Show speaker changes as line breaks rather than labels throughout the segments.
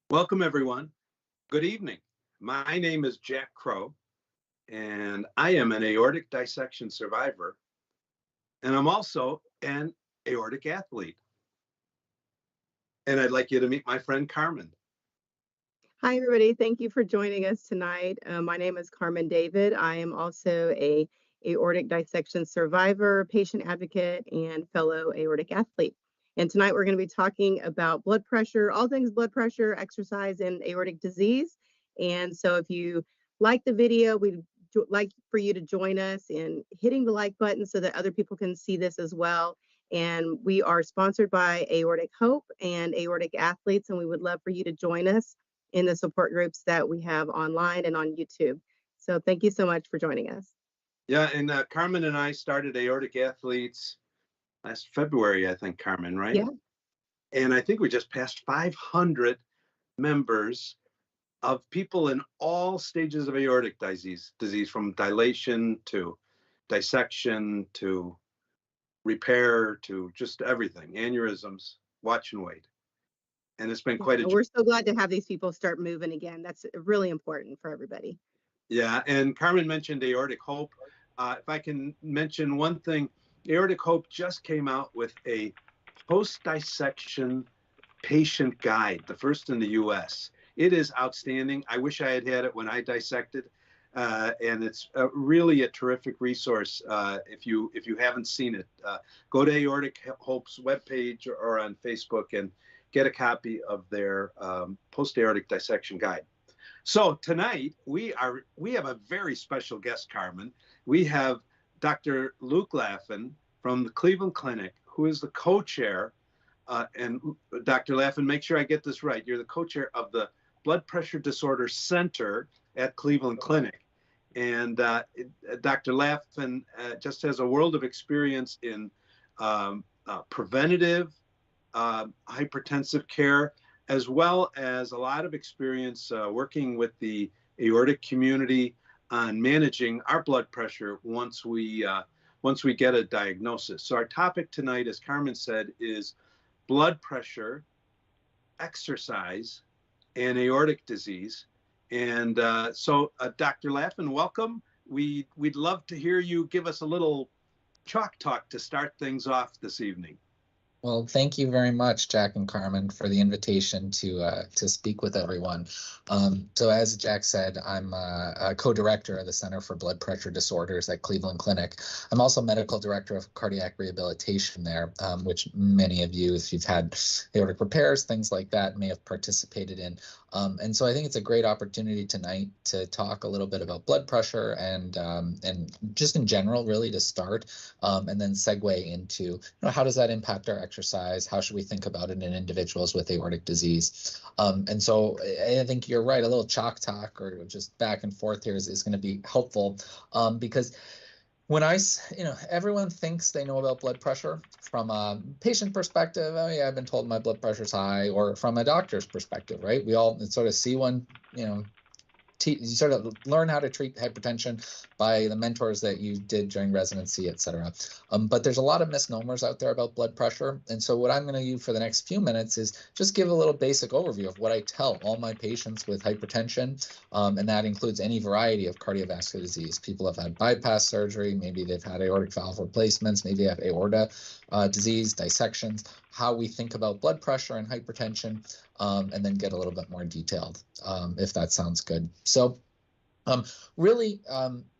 Welcome, everyone. Good evening. My name is Jack Crow, and I am an aortic dissection survivor, and I'm also an aortic athlete. And I'd like you to meet my friend Carmen.
Hi, everybody. Thank you for joining us tonight. My name is Carmen David. I am also a aortic dissection survivor, patient advocate, and fellow aortic athlete. And tonight we're going to be talking about blood pressure, all things blood pressure, exercise, and aortic disease. And so if you like the video, we'd like for you to join us in hitting the like button so that other people can see this as well. And we are sponsored by Aortic Hope and Aortic Athletes, and we would love for you to join us in the support groups that we have online and on YouTube. So thank you so much for joining us.
Yeah, and Carmen and I started Aortic Athletes last February, I think, Carmen, right?
Yeah.
And I think we just passed 500 members of people in all stages of aortic disease from dilation to dissection to repair to just everything, aneurysms, watch and wait. And it's been quite a
We're so glad to have these people start moving again. That's really important for everybody.
Yeah, and Carmen mentioned Aortic Hope. If I can mention one thing, Aortic Hope just came out with a post-dissection patient guide, the first in the US. It is outstanding. I wish I had it when I dissected. And it's really a terrific resource. If you haven't seen it, go to Aortic Hope's webpage or on Facebook and get a copy of their post-aortic dissection guide. So tonight we have a very special guest, Carmen. We have Dr. Luke Laffin from the Cleveland Clinic, who is the co-chair. And Dr. Laffin, make sure I get this right. You're the co-chair of the Blood Pressure Disorder Center at Cleveland Clinic. And Dr. Laffin just has a world of experience in preventative hypertensive care, as well as a lot of experience working with the aortic community on managing our blood pressure once we get a diagnosis. So our topic tonight, as Carmen said, is blood pressure, exercise, and aortic disease. And so Dr. Laffin, welcome. We'd love to hear you give us a little chalk talk to start things off this evening.
Well, thank you very much, Jack and Carmen, for the invitation to speak with everyone. So as Jack said, I'm a co-director of the Center for Blood Pressure Disorders at Cleveland Clinic. I'm also medical director of cardiac rehabilitation there, which many of you, if you've had aortic repairs, things like that, may have participated in. And so I think it's a great opportunity tonight to talk a little bit about blood pressure and just in general, really, to start, and then segue into how does that impact our exercise? How should we think about it in individuals with aortic disease? And so I think you're right, a little chalk talk or just back and forth here is going to be helpful because when everyone thinks they know about blood pressure from a patient perspective. Oh yeah, I've been told my blood pressure's high, or from a doctor's perspective, right? We all sort of see one, you sort of learn how to treat hypertension by the mentors that you did during residency, et cetera. But there's a lot of misnomers out there about blood pressure. And so what I'm going to do for the next few minutes is just give a little basic overview of what I tell all my patients with hypertension. And that includes any variety of cardiovascular disease. People have had bypass surgery, maybe they've had aortic valve replacements, maybe they have aorta disease, dissections, how we think about blood pressure and hypertension, and then get a little bit more detailed, if that sounds good. So really,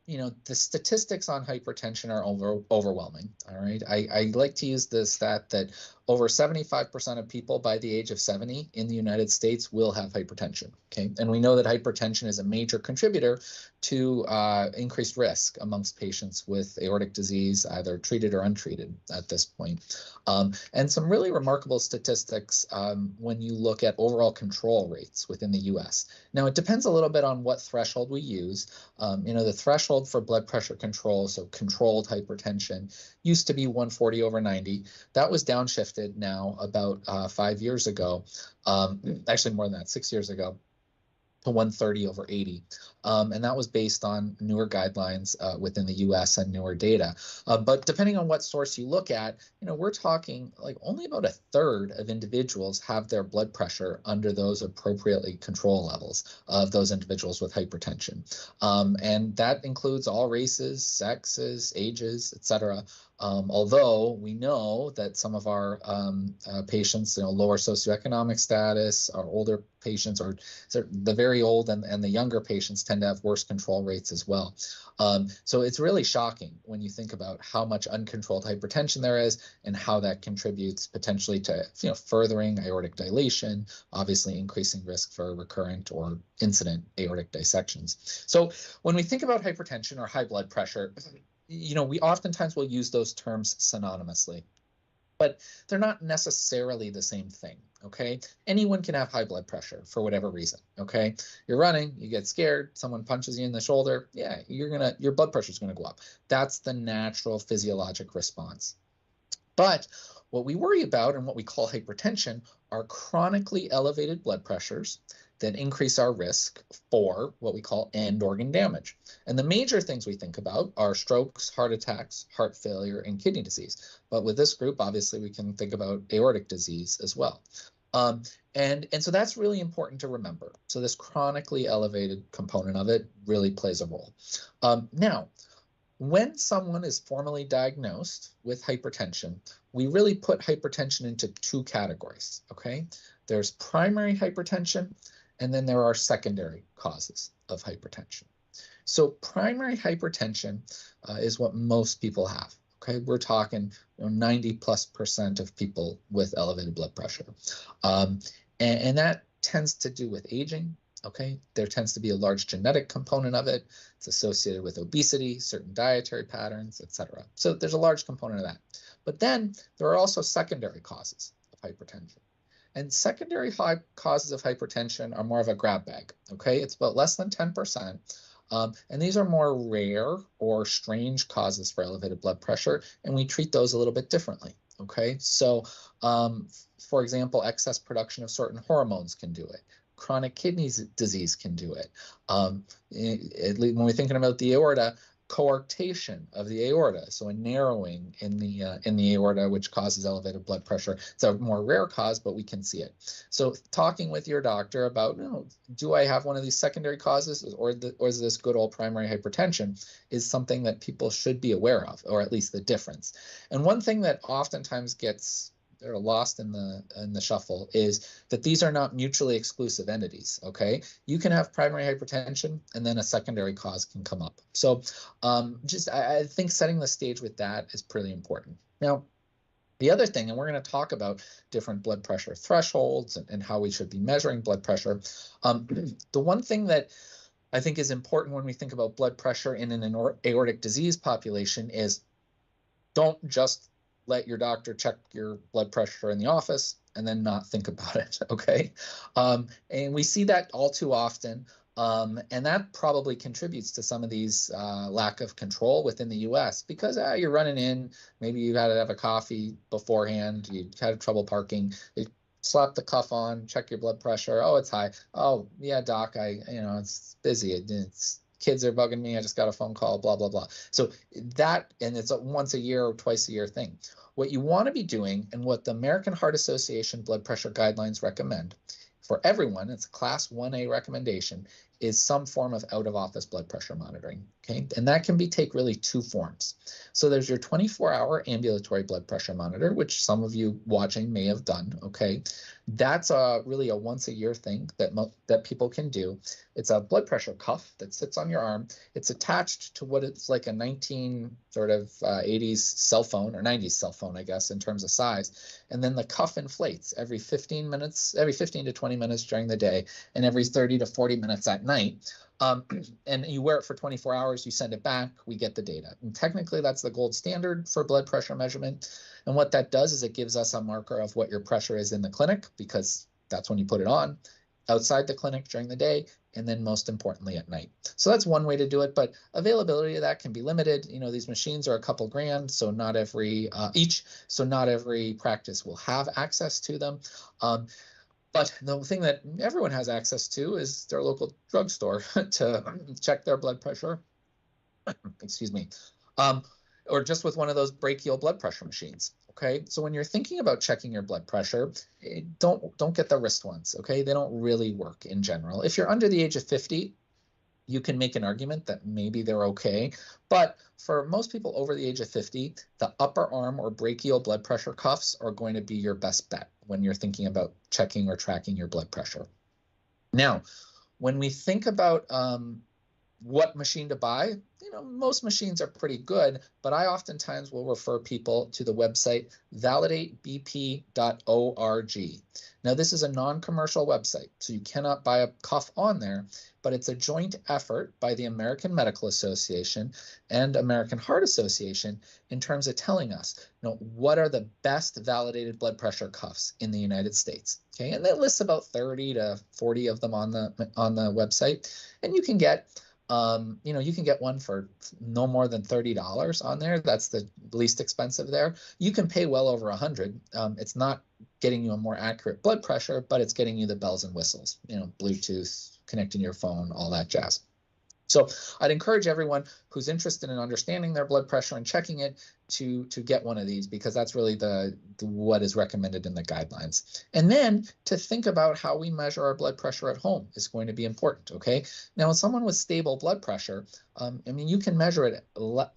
the statistics on hypertension are overwhelming, all right? I like to use the stat that over 75% of people by the age of 70 in the United States will have hypertension, okay? And we know that hypertension is a major contributor to increased risk amongst patients with aortic disease, either treated or untreated at this point. And some really remarkable statistics when you look at overall control rates within the US. Now, it depends a little bit on what threshold we use. The threshold for blood pressure control, so controlled hypertension, used to be 140/90. That was downshifted now about 5 years ago, actually more than that, 6 years ago, to 130/80. And that was based on newer guidelines within the US and newer data. But depending on what source you look at, we're talking like only about a third of individuals have their blood pressure under those appropriately control levels of those individuals with hypertension. And that includes all races, sexes, ages, etc. Although we know that some of our patients, lower socioeconomic status, our older patients, or the very old and the younger patients tend to have worse control rates as well. So it's really shocking when you think about how much uncontrolled hypertension there is and how that contributes potentially to furthering aortic dilation, obviously increasing risk for recurrent or incident aortic dissections. So when we think about hypertension or high blood pressure, we oftentimes will use those terms synonymously, but they're not necessarily the same thing, okay? Anyone can have high blood pressure for whatever reason, okay? You're running, you get scared, someone punches you in the shoulder, yeah, your blood pressure is gonna go up. That's the natural physiologic response. But what we worry about and what we call hypertension are chronically elevated blood pressures that increase our risk for what we call end organ damage. And the major things we think about are strokes, heart attacks, heart failure, and kidney disease. But with this group, obviously, we can think about aortic disease as well. And so that's really important to remember. So this chronically elevated component of it really plays a role. Now, when someone is formally diagnosed with hypertension, we really put hypertension into two categories, okay? There's primary hypertension, and then there are secondary causes of hypertension. So primary hypertension is what most people have, okay? We're talking 90+% of people with elevated blood pressure. And that tends to do with aging, okay? There tends to be a large genetic component of it. It's associated with obesity, certain dietary patterns, etc. So there's a large component of that. But then there are also secondary causes of hypertension. And secondary causes of hypertension are more of a grab bag, okay? It's about less than 10%. And these are more rare or strange causes for elevated blood pressure, and we treat those a little bit differently, okay? So, for example, excess production of certain hormones can do it. Chronic kidney disease can do it. When we're thinking about the aorta, coarctation of the aorta, so a narrowing in the aorta, which causes elevated blood pressure. It's a more rare cause, but we can see it. So talking with your doctor about, do I have one of these secondary causes, or is this good old primary hypertension, is something that people should be aware of, or at least the difference. And one thing that oftentimes gets lost in the shuffle is that these are not mutually exclusive entities, okay? You can have primary hypertension and then a secondary cause can come up. So I think setting the stage with that is pretty important. Now, the other thing, and we're going to talk about different blood pressure thresholds and how we should be measuring blood pressure. The one thing that I think is important when we think about blood pressure in an aortic disease population is don't just let your doctor check your blood pressure in the office and then not think about it, okay? And we see that all too often, and that probably contributes to some of these lack of control within the US because you're running in, maybe you had to have a coffee beforehand, you had trouble parking, you slap the cuff on, check your blood pressure, oh, it's high. Oh, yeah, doc, it's busy, it's kids are bugging me, I just got a phone call, blah, blah, blah. So that, and it's a once a year or twice a year thing. What you want to be doing, and what the American Heart Association blood pressure guidelines recommend for everyone, it's a class 1A recommendation, is some form of out-of-office blood pressure monitoring, okay? And that can take really two forms. So there's your 24-hour ambulatory blood pressure monitor, which some of you watching may have done, okay? That's really a once-a-year thing that people can do. It's a blood pressure cuff that sits on your arm. It's attached to what it's like a 80s cell phone, or 90s cell phone, I guess, in terms of size. And then the cuff inflates every 15 to 20 minutes during the day, and every 30 to 40 minutes at night. And you wear it for 24 hours, you send it back, we get the data. And technically that's the gold standard for blood pressure measurement. And what that does is it gives us a marker of what your pressure is in the clinic, because that's when you put it on, outside the clinic during the day, and then most importantly at night. So that's one way to do it, but availability of that can be limited. These machines are a couple grand, so not every practice will have access to them. But the thing that everyone has access to is their local drugstore to check their blood pressure, excuse me, or just with one of those brachial blood pressure machines. Okay, so when you're thinking about checking your blood pressure, don't get the wrist ones. Okay, they don't really work in general. If you're under the age of 50, you can make an argument that maybe they're okay. But for most people over the age of 50, the upper arm or brachial blood pressure cuffs are going to be your best bet when you're thinking about checking or tracking your blood pressure. Now, when we think about what machine to buy, most machines are pretty good, but I oftentimes will refer people to the website validatebp.org. Now, this is a non-commercial website, so you cannot buy a cuff on there, but it's a joint effort by the American Medical Association and American Heart Association in terms of telling us, what are the best validated blood pressure cuffs in the United States. Okay, and that lists about 30 to 40 of them on the website, and you can get you can get one for no more than $30 on there. That's the least expensive there. You can pay well over $100. It's not getting you a more accurate blood pressure, but it's getting you the bells and whistles, Bluetooth, connecting your phone, all that jazz. So I'd encourage everyone who's interested in understanding their blood pressure and checking it to get one of these, because that's really what is recommended in the guidelines. And then to think about how we measure our blood pressure at home is going to be important. Okay. Now, in someone with stable blood pressure, you can measure it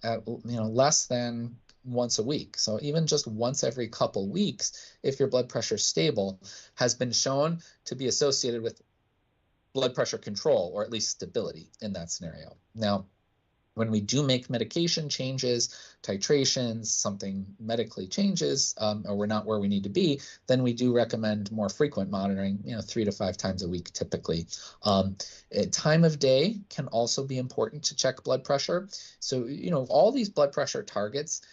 at less than once a week. So even just once every couple weeks, if your blood pressure is stable, has been shown to be associated with blood pressure control, or at least stability in that scenario. Now, when we do make medication changes, titrations, something medically changes, or we're not where we need to be, then we do recommend more frequent monitoring, 3 to 5 times a week typically. Time of day can also be important to check blood pressure. So, all these blood pressure targets,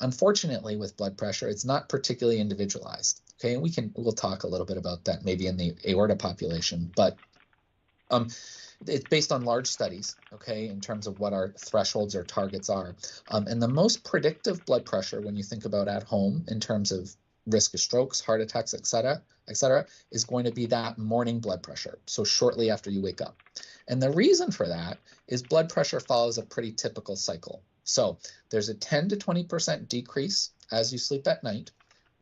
unfortunately with blood pressure, it's not particularly individualized. Okay, and we'll talk a little bit about that maybe in the aorta population, but it's based on large studies, okay, in terms of what our thresholds or targets are. And the most predictive blood pressure, when you think about at home in terms of risk of strokes, heart attacks, et cetera, is going to be that morning blood pressure, so shortly after you wake up. And the reason for that is blood pressure follows a pretty typical cycle. So there's a 10 to 20% decrease as you sleep at night.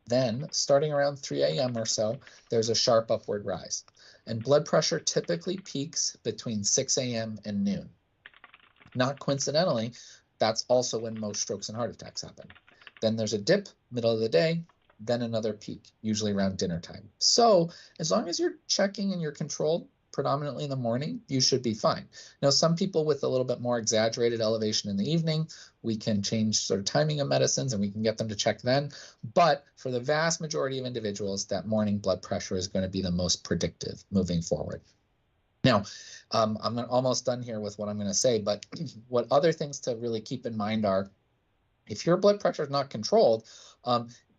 Then, starting around 3 a.m. or so, there's a sharp upward rise. And blood pressure typically peaks between 6 a.m. and noon. Not coincidentally, that's also when most strokes and heart attacks happen. Then there's a dip, middle of the day, then another peak, usually around dinner time. So as long as you're checking and you're controlled, predominantly in the morning, you should be fine. Now, some people with a little bit more exaggerated elevation in the evening, we can change sort of timing of medicines and we can get them to check then. But for the vast majority of individuals, that morning blood pressure is going to be the most predictive moving forward. Now, I'm almost done here with what I'm going to say, but what other things to really keep in mind are, if your blood pressure is not controlled,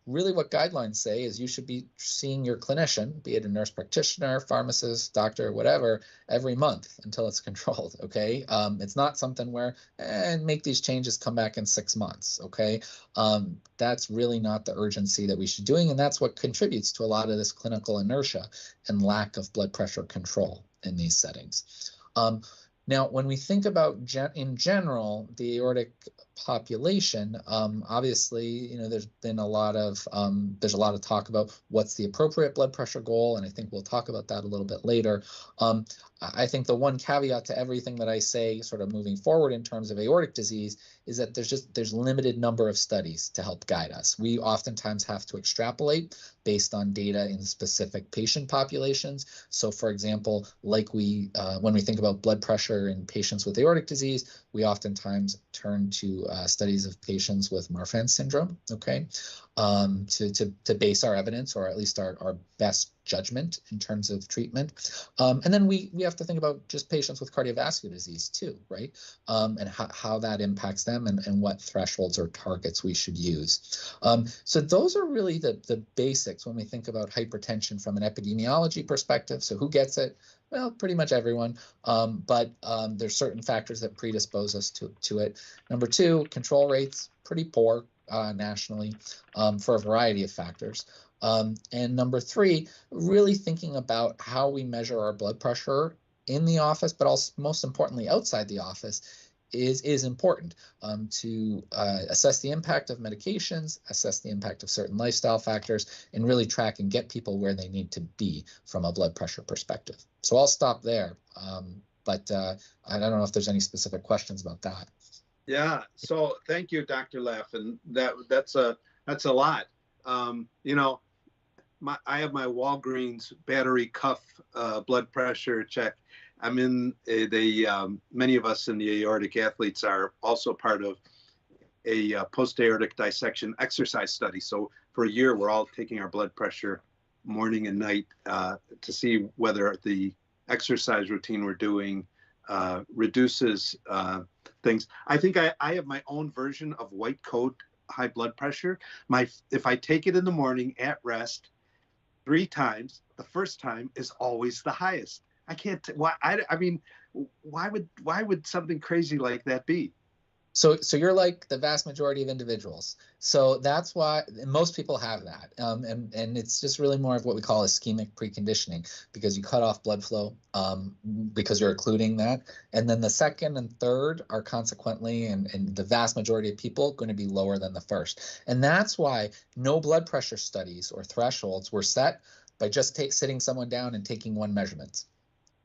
really what guidelines say is you should be seeing your clinician, be it a nurse practitioner, pharmacist, doctor, whatever, every month until it's controlled, okay? It's not something where, make these changes, come back in 6 months, okay? That's really not the urgency that we should be doing, and that's what contributes to a lot of this clinical inertia and lack of blood pressure control in these settings. Now, when we think about in general, the aortic population, obviously, there's been a lot of talk about what's the appropriate blood pressure goal, and I think we'll talk about that a little bit later. I think the one caveat to everything that I say sort of moving forward in terms of aortic disease is that there's limited number of studies to help guide us. We oftentimes have to extrapolate based on data in specific patient populations. So for example, like when we think about blood pressure in patients with aortic disease, we oftentimes turn to studies of patients with Marfan syndrome, okay, to base our evidence, or at least our best judgment in terms of treatment. And then we have to think about just patients with cardiovascular disease too, right? And how that impacts them and what thresholds or targets we should use. So those are really the basics when we think about hypertension from an epidemiology perspective. So who gets it? Well, pretty much everyone, but there's certain factors that predispose us to it. Number 2, control rates, pretty poor nationally for a variety of factors. And number three, really thinking about how we measure our blood pressure in the office, but also most importantly outside the office is important to assess the impact of medications, assess the impact of certain lifestyle factors, and really track and get people where they need to be from a blood pressure perspective. So I'll stop there, but I don't know if there's any specific questions about that.
Yeah, so thank you, Dr. Laffin. That's a lot. You know, I have my Walgreens battery cuff blood pressure check. I'm in many of us in the aortic athletes are also part of a post-aortic dissection exercise study. So for a year, we're all taking our blood pressure morning and night to see whether the exercise routine we're doing reduces things. I think I have my own version of white coat high blood pressure. If I take it in the morning at rest 3 times, the first time is always the highest. I can't. Why? I mean, why would something crazy like that be?
So you're like the vast majority of individuals. So that's why most people have that. And it's just really more of what we call ischemic preconditioning, because you cut off blood flow because you're occluding that. And then the second and third are consequently, and the vast majority of people, going to be lower than the first. And that's why no blood pressure studies or thresholds were set by just sitting someone down and taking one measurement.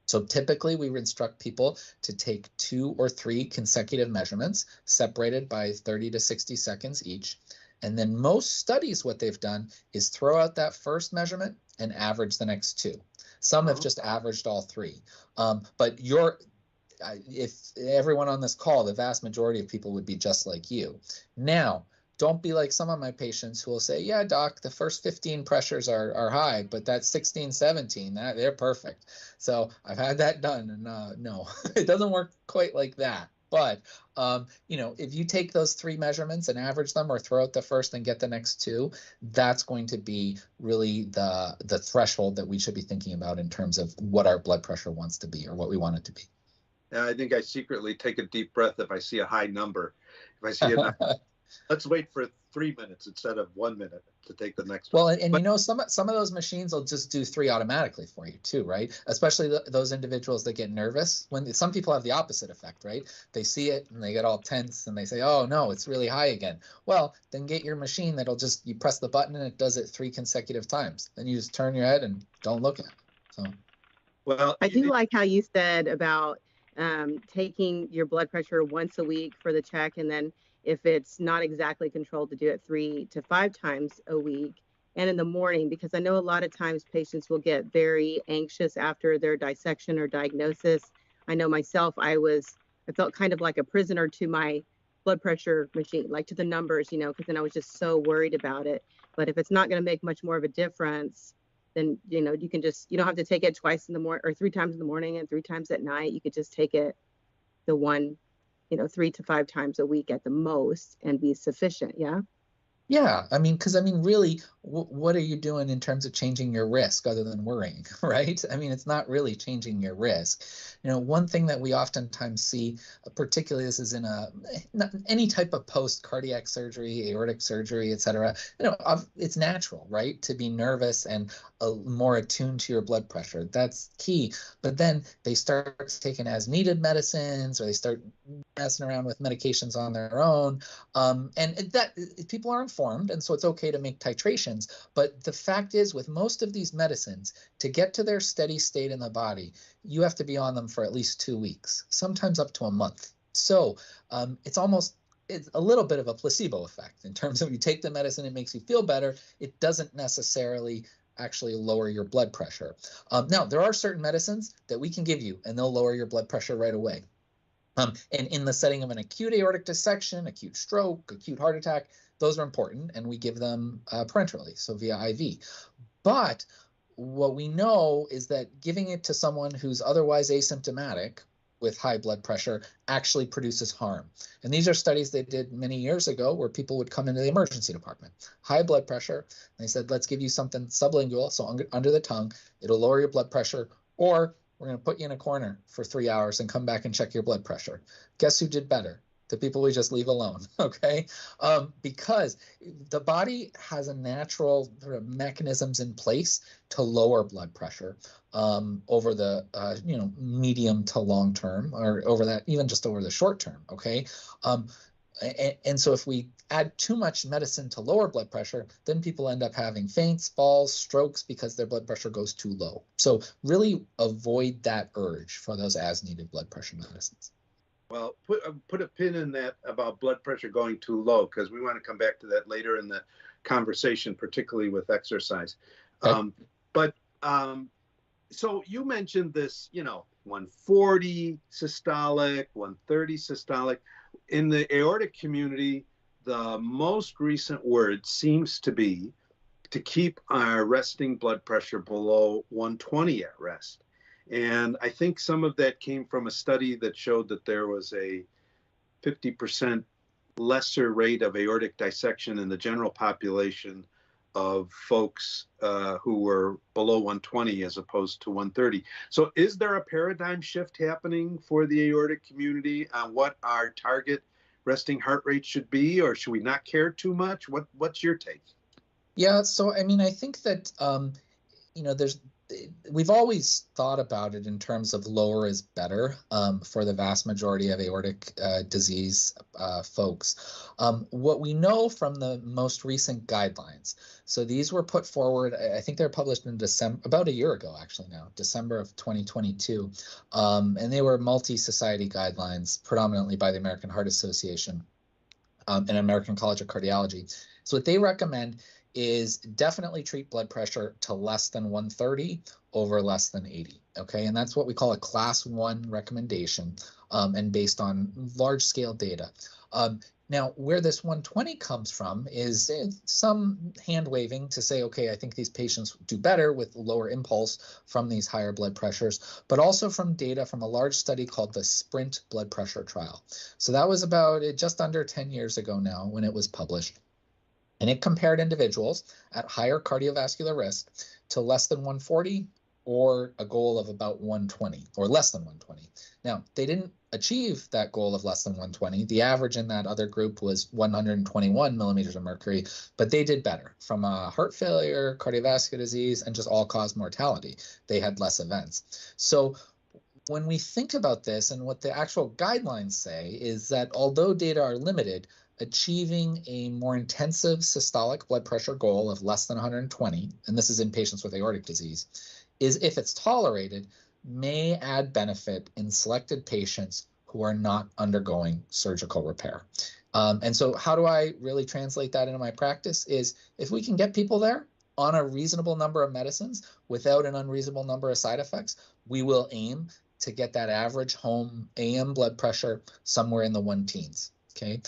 So typically we would instruct people to take 2 or 3 consecutive measurements separated by 30 to 60 seconds each. And then most studies, what they've done is throw out that first measurement and average the next 2. Some have just averaged all 3. But if everyone on this call, the vast majority of people would be just like you. Now, don't be like some of my patients who will say, yeah, doc, the first 15 pressures are high, but that 16, 17, they're perfect. So I've had that done, and no, it doesn't work quite like that. But, you know, if you take those 3 measurements and average them or throw out the first and get the next 2, that's going to be really the threshold that we should be thinking about in terms of what our blood pressure wants to be or what we want it to be.
Yeah, I think I secretly take a deep breath if I see a high number. If I see a let's wait for 3 minutes instead of 1 minute to take the next one.
Well, and you know, some of those machines will just do 3 automatically for you too, right? Especially those individuals that get nervous. When some people have the opposite effect, right? They see it and they get all tense and they say, oh no, it's really high again. Well, then get your machine that'll just, you press the button and it does it 3 consecutive times. Then you just turn your head and don't look at it. So,
well, I do like how you said about taking your blood pressure once a week for the check, and then if it's not exactly controlled, to do it 3 to 5 times a week and in the morning, because I know a lot of times patients will get very anxious after their dissection or diagnosis. I know myself, I felt kind of like a prisoner to my blood pressure machine, like to the numbers, you know, because then I was just so worried about it. But if it's not going to make much more of a difference, then, you know, you don't have to take it twice in the morning or 3 times in the morning and 3 times at night. You could just take it the one, you know, 3 to 5 times a week at the most and be sufficient. Yeah.
Yeah, I mean, because really, what are you doing in terms of changing your risk other than worrying, right? I mean, it's not really changing your risk. You know, one thing that we oftentimes see, particularly this is in any type of post-cardiac surgery, aortic surgery, et cetera, you know, it's natural, right, to be nervous and more attuned to your blood pressure. That's key. But then they start taking as-needed medicines, or they start messing around with medications on their own, and that people are informed, and so it's okay to make titrations. But the fact is, with most of these medicines, to get to their steady state in the body, you have to be on them for at least 2 weeks, sometimes up to a month. So it's a little bit of a placebo effect in terms of, you take the medicine, it makes you feel better. It doesn't necessarily actually lower your blood pressure. Now, there are certain medicines that we can give you, and they'll lower your blood pressure right away. And in the setting of an acute aortic dissection, acute stroke, acute heart attack, those are important, and we give them parenterally, so via IV. But what we know is that giving it to someone who's otherwise asymptomatic with high blood pressure actually produces harm. And these are studies they did many years ago where people would come into the emergency department, high blood pressure, and they said, let's give you something sublingual, so under the tongue, it'll lower your blood pressure, or we're going to put you in a corner for 3 hours and come back and check your blood pressure. Guess who did better? the people we just leave alone, okay? Because the body has a natural sort of mechanisms in place to lower blood pressure over the medium to long term, or over that, even just over the short term, okay? And so if we add too much medicine to lower blood pressure, then people end up having faints, falls, strokes, because their blood pressure goes too low. So really avoid that urge for those as-needed blood pressure medicines.
Well, put a pin in that about blood pressure going too low, because we want to come back to that later in the conversation, particularly with exercise. Okay. So you mentioned this, 140 systolic, 130 systolic. In the aortic community, the most recent word seems to be to keep our resting blood pressure below 120 at rest. And I think some of that came from a study that showed that there was a 50% lesser rate of aortic dissection in the general population of folks who were below 120 as opposed to 130. So is there a paradigm shift happening for the aortic community on what our target resting heart rate should be, or should we not care too much? What's your take?
Yeah, so I mean, I think that we've always thought about it in terms of lower is better for the vast majority of aortic disease folks. What we know from the most recent guidelines, so these were put forward, I think they were published in December, about a year ago actually now, December of 2022, and they were multi-society guidelines, predominantly by the American Heart Association and American College of Cardiology. So what they recommend is definitely treat blood pressure to less than 130 over less than 80, okay? And that's what we call a class 1 recommendation, and based on large-scale data. Now, where this 120 comes from is some hand-waving to say, okay, I think these patients do better with lower impulse from these higher blood pressures, but also from data from a large study called the SPRINT blood pressure trial. So that was about just under 10 years ago now when it was published. And it compared individuals at higher cardiovascular risk to less than 140 or a goal of about 120 or less than 120. Now, they didn't achieve that goal of less than 120. The average in that other group was 121 millimeters of mercury, but they did better from heart failure, cardiovascular disease, and just all-cause mortality. They had less events. So when we think about this, and what the actual guidelines say is that although data are limited, achieving a more intensive systolic blood pressure goal of less than 120, and this is in patients with aortic disease, is, if it's tolerated, may add benefit in selected patients who are not undergoing surgical repair. And so how do I really translate that into my practice is, if we can get people there on a reasonable number of medicines without an unreasonable number of side effects, we will aim to get that average home AM blood pressure somewhere in the 110s. Okay,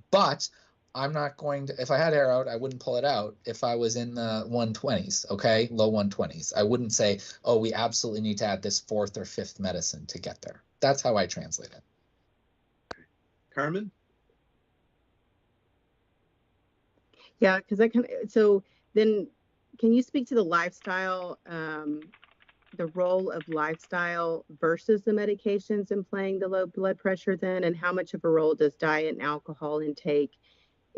but I'm not going to, if I had hair out, I wouldn't pull it out if I was in the 120s, okay, low 120s. I wouldn't say, oh, we absolutely need to add this 4th or 5th medicine to get there. That's how I translate it.
Carmen?
Yeah, because I can, so then can you speak to the lifestyle, the role of lifestyle versus the medications in playing the low blood pressure then, and how much of a role does diet and alcohol intake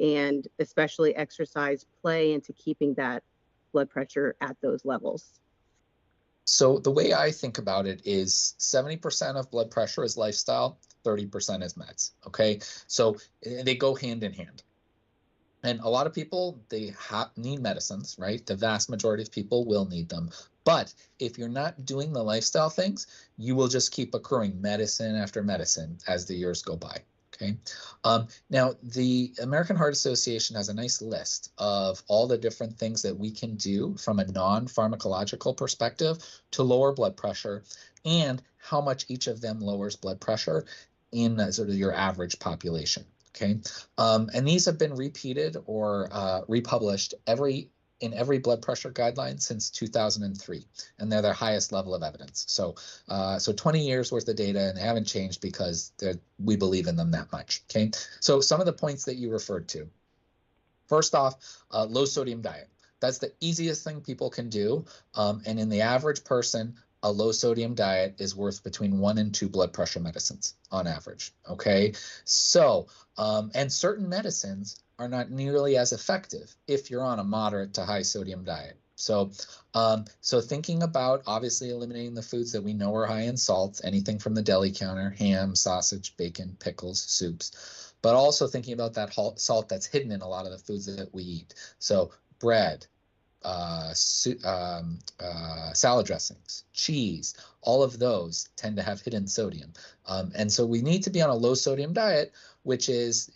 and especially exercise play into keeping that blood pressure at those levels?
So the way I think about it is 70% of blood pressure is lifestyle, 30% is meds, okay? So they go hand in hand. And a lot of people, they need medicines, right? The vast majority of people will need them. But if you're not doing the lifestyle things, you will just keep accruing medicine after medicine as the years go by, okay? Now, the American Heart Association has a nice list of all the different things that we can do from a non-pharmacological perspective to lower blood pressure, and how much each of them lowers blood pressure in sort of your average population. Okay, and these have been repeated or republished in every blood pressure guideline since 2003, and they're their highest level of evidence. So, 20 years worth of data, and they haven't changed because we believe in them that much. Okay, so some of the points that you referred to. First off, low sodium diet. That's the easiest thing people can do, and in the average person, a low sodium diet is worth between 1 and 2 blood pressure medicines on average. Okay, so and certain medicines are not nearly as effective if you're on a moderate to high sodium diet. So, so thinking about obviously eliminating the foods that we know are high in salt, anything from the deli counter, ham, sausage, bacon, pickles, soups, but also thinking about that salt that's hidden in a lot of the foods that we eat. So bread, salad dressings, cheese, all of those tend to have hidden sodium. And so we need to be on a low sodium diet, which is,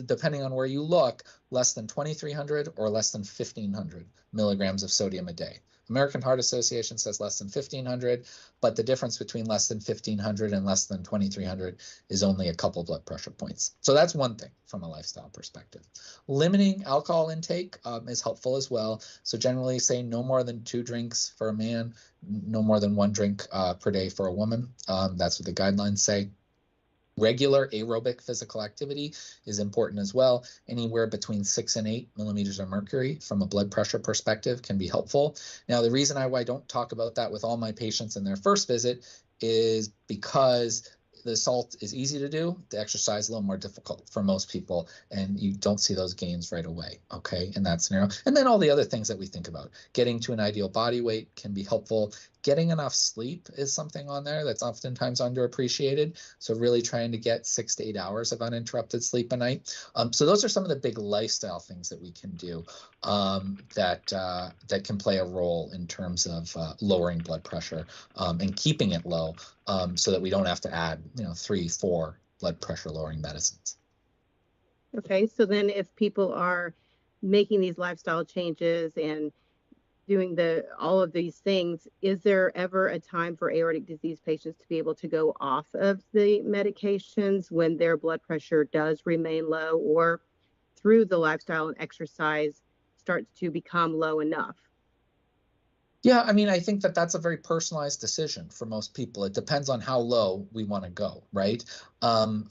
depending on where you look, less than 2,300 or less than 1,500 milligrams of sodium a day. American Heart Association says less than 1,500, but the difference between less than 1,500 and less than 2,300 is only a couple blood pressure points. So that's one thing from a lifestyle perspective. Limiting alcohol intake is helpful as well. So generally say no more than 2 drinks for a man, no more than 1 drink per day for a woman. That's what the guidelines say. Regular aerobic physical activity is important as well. Anywhere between 6 and 8 millimeters of mercury from a blood pressure perspective can be helpful. Now, the reason why I don't talk about that with all my patients in their first visit is because the salt is easy to do, the exercise a little more difficult for most people, and you don't see those gains right away, okay, in that scenario. And then all the other things that we think about. Getting to an ideal body weight can be helpful. Getting enough sleep is something on there that's oftentimes underappreciated. So really trying to get 6 to 8 hours of uninterrupted sleep a night. So those are some of the big lifestyle things that we can do that can play a role in terms of lowering blood pressure and keeping it low so that we don't have to add 3, 4 blood pressure lowering medicines.
Okay, so then if people are making these lifestyle changes and doing all of these things, is there ever a time for aortic disease patients to be able to go off of the medications when their blood pressure does remain low, or through the lifestyle and exercise starts to become low enough?
Yeah, I mean, I think that that's a very personalized decision for most people. It depends on how low we want to go, right?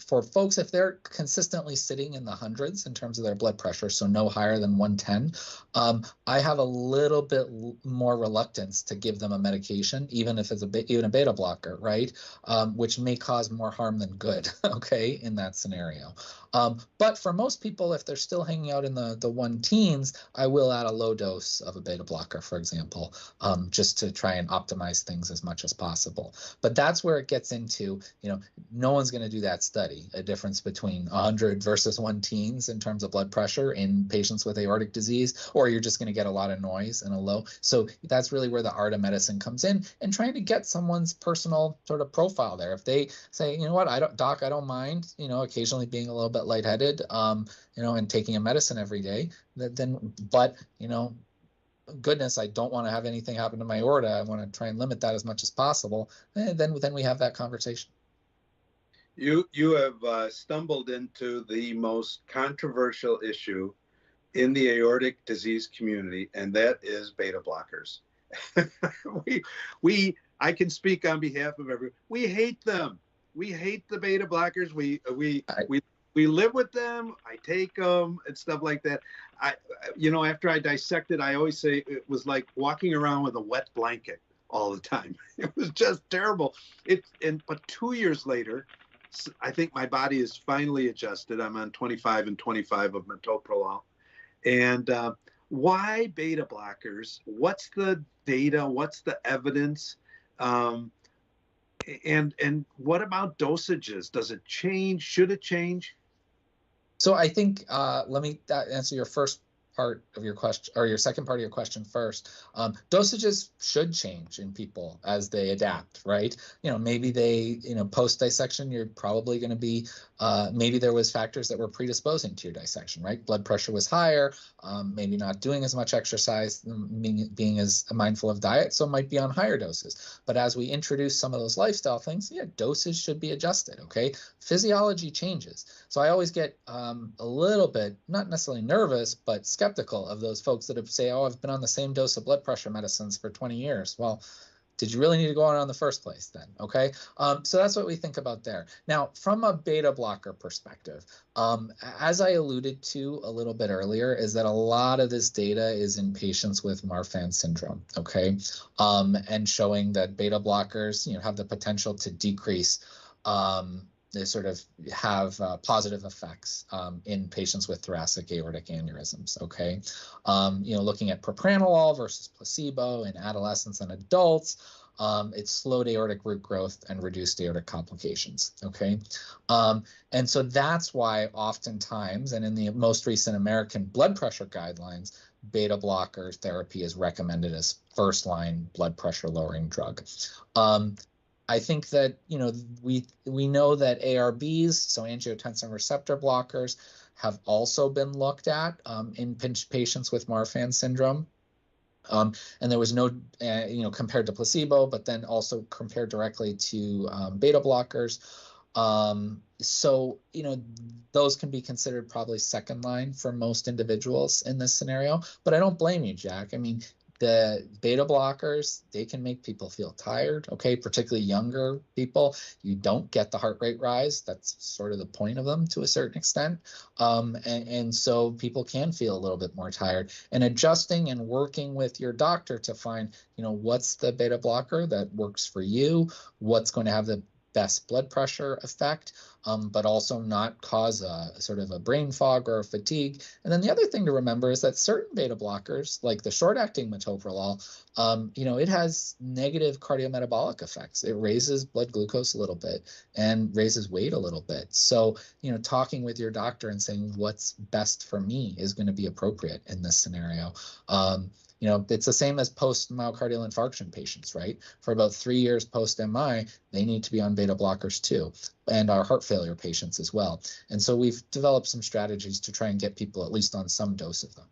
For folks, if they're consistently sitting in the hundreds in terms of their blood pressure, so no higher than 110, I have a little bit more reluctance to give them a medication, even if it's even a beta blocker, right? Which may cause more harm than good, okay, in that scenario. But for most people, if they're still hanging out in the 1-teens, I will add a low dose of a beta blocker, for example, just to try and optimize things as much as possible. But that's where it gets into, no one's going to do that study, a difference between 100 versus 1-teens in terms of blood pressure in patients with aortic disease, or you're just going to get a lot of noise and a low. So that's really where the art of medicine comes in, and trying to get someone's personal sort of profile there. If they say, you know what, doc, I don't mind, occasionally being a little bit lightheaded, and taking a medicine every day, but goodness, I don't want to have anything happen to my aorta. I want to try and limit that as much as possible. And then we have that conversation.
You have stumbled into the most controversial issue in the aortic disease community, and that is beta blockers. I can speak on behalf of everyone. We hate them. We hate the beta blockers. We live with them. I take them and stuff like that. After I dissected, I always say it was like walking around with a wet blanket all the time. It was just terrible. But 2 years later, I think my body is finally adjusted. I'm on 25 and 25 of metoprolol. And why beta blockers? What's the data? What's the evidence? And what about dosages? Does it change? Should it change?
So I think let me answer your first part of your question, or your second part of your question first. Dosages should change in people as they adapt, right? Maybe they, post dissection, you're probably going to be, maybe there was factors that were predisposing to your dissection, right? Blood pressure was higher, maybe not doing as much exercise, being as mindful of diet, so it might be on higher doses. But as we introduce some of those lifestyle things, doses should be adjusted, okay? Physiology changes. So I always get a little bit, not necessarily nervous, but skeptical of those folks that say, oh, I've been on the same dose of blood pressure medicines for 20 years. Well, did you really need to go on in the first place then? Okay, so that's what we think about there. Now, from a beta blocker perspective, as I alluded to a little bit earlier, is that a lot of this data is in patients with Marfan syndrome, okay, and showing that beta blockers, have the potential to decrease. They sort of have positive effects in patients with thoracic aortic aneurysms, okay? Looking at propranolol versus placebo in adolescents and adults, it slowed aortic root growth and reduced aortic complications, okay? And so that's why oftentimes, and in the most recent American blood pressure guidelines, beta blocker therapy is recommended as first-line blood pressure lowering drug. I think that, we know that ARBs, so angiotensin receptor blockers, have also been looked at in patients with Marfan syndrome. And there was no, compared to placebo, but then also compared directly to beta blockers. So, those can be considered probably second line for most individuals in this scenario. But I don't blame you, Jack. I mean, the beta blockers, they can make people feel tired, okay, particularly younger people. You don't get the heart rate rise. That's sort of the point of them to a certain extent. And so people can feel a little bit more tired. And adjusting and working with your doctor to find, what's the beta blocker that works for you, what's going to have the best blood pressure effect, but also not cause a sort of a brain fog or a fatigue. And then the other thing to remember is that certain beta blockers, like the short-acting metoprolol, it has negative cardiometabolic effects. It raises blood glucose a little bit and raises weight a little bit. So, talking with your doctor and saying what's best for me is going to be appropriate in this scenario. It's the same as post-myocardial infarction patients, right? For about 3 years post-MI, they need to be on beta blockers too, and our heart failure patients as well. And so we've developed some strategies to try and get people at least on some dose of them.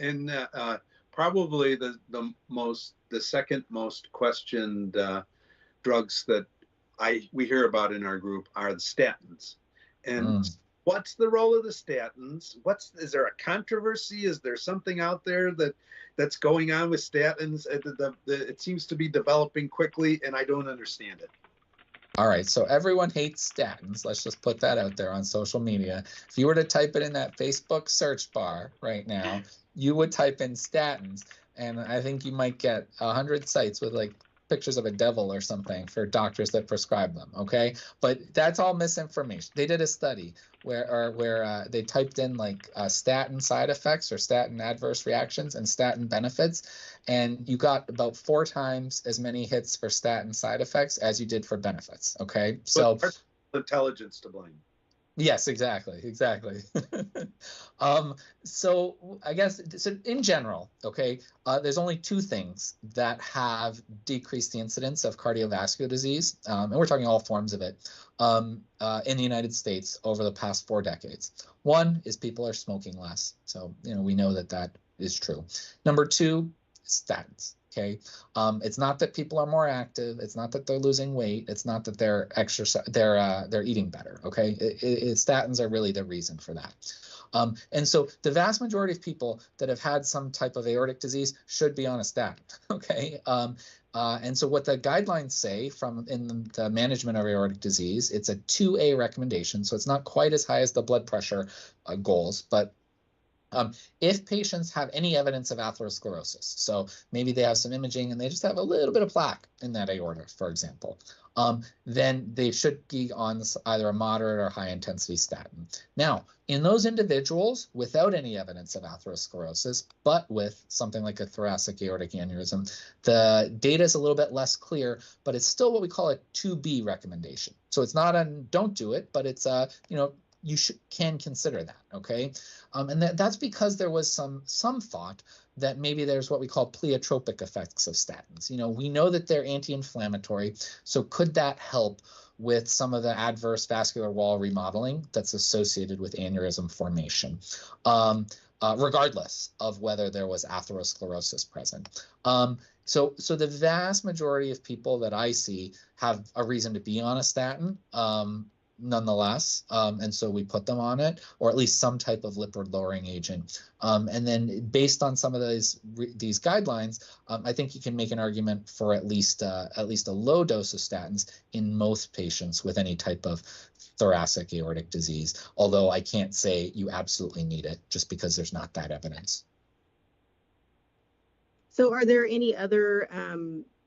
And probably the second most questioned drugs that we hear about in our group are the statins. And what's the role of the statins? Is there a controversy? Is there something out there that's going on with statins? It seems to be developing quickly, and I don't understand it.
All right, so everyone hates statins. Let's just put that out there on social media. If you were to type it in that Facebook search bar right now, you would type in statins, and I think you might get 100 sites with like pictures of a devil or something for doctors that prescribe them, okay? But that's all misinformation. They did a study where they typed in like statin side effects or statin adverse reactions and statin benefits, and you got about 4 times as many hits for statin side effects as you did for benefits, okay? So
intelligence to blame.
Yes, exactly. So I guess, so in general, okay, there's only 2 things that have decreased the incidence of cardiovascular disease, and we're talking all forms of it, in the United States over the past 4 decades. One is people are smoking less. So, we know that is true. Number 2, statins. Okay, it's not that people are more active. It's not that they're losing weight. It's not that they're they're eating better. Okay, statins are really the reason for that. And so the vast majority of people that have had some type of aortic disease should be on a statin. Okay, and so what the guidelines say in the management of aortic disease, it's a 2A recommendation. So it's not quite as high as the blood pressure goals, but if patients have any evidence of atherosclerosis, so maybe they have some imaging and they just have a little bit of plaque in that aorta, for example, then they should be on either a moderate or high intensity statin. Now, in those individuals without any evidence of atherosclerosis, but with something like a thoracic aortic aneurysm, the data is a little bit less clear, but it's still what we call a 2B recommendation. So it's not a don't do it, but it's a, you can consider that, okay? And that's because there was some thought that maybe there's what we call pleiotropic effects of statins. We know that they're anti-inflammatory, so could that help with some of the adverse vascular wall remodeling that's associated with aneurysm formation, regardless of whether there was atherosclerosis present. So the vast majority of people that I see have a reason to be on a statin. nonetheless, and so we put them on it, or at least some type of lipid lowering agent. And then based on some of these guidelines, I think you can make an argument for at least a low dose of statins in most patients with any type of thoracic aortic disease, although I can't say you absolutely need it just because there's not that evidence.
So are there any other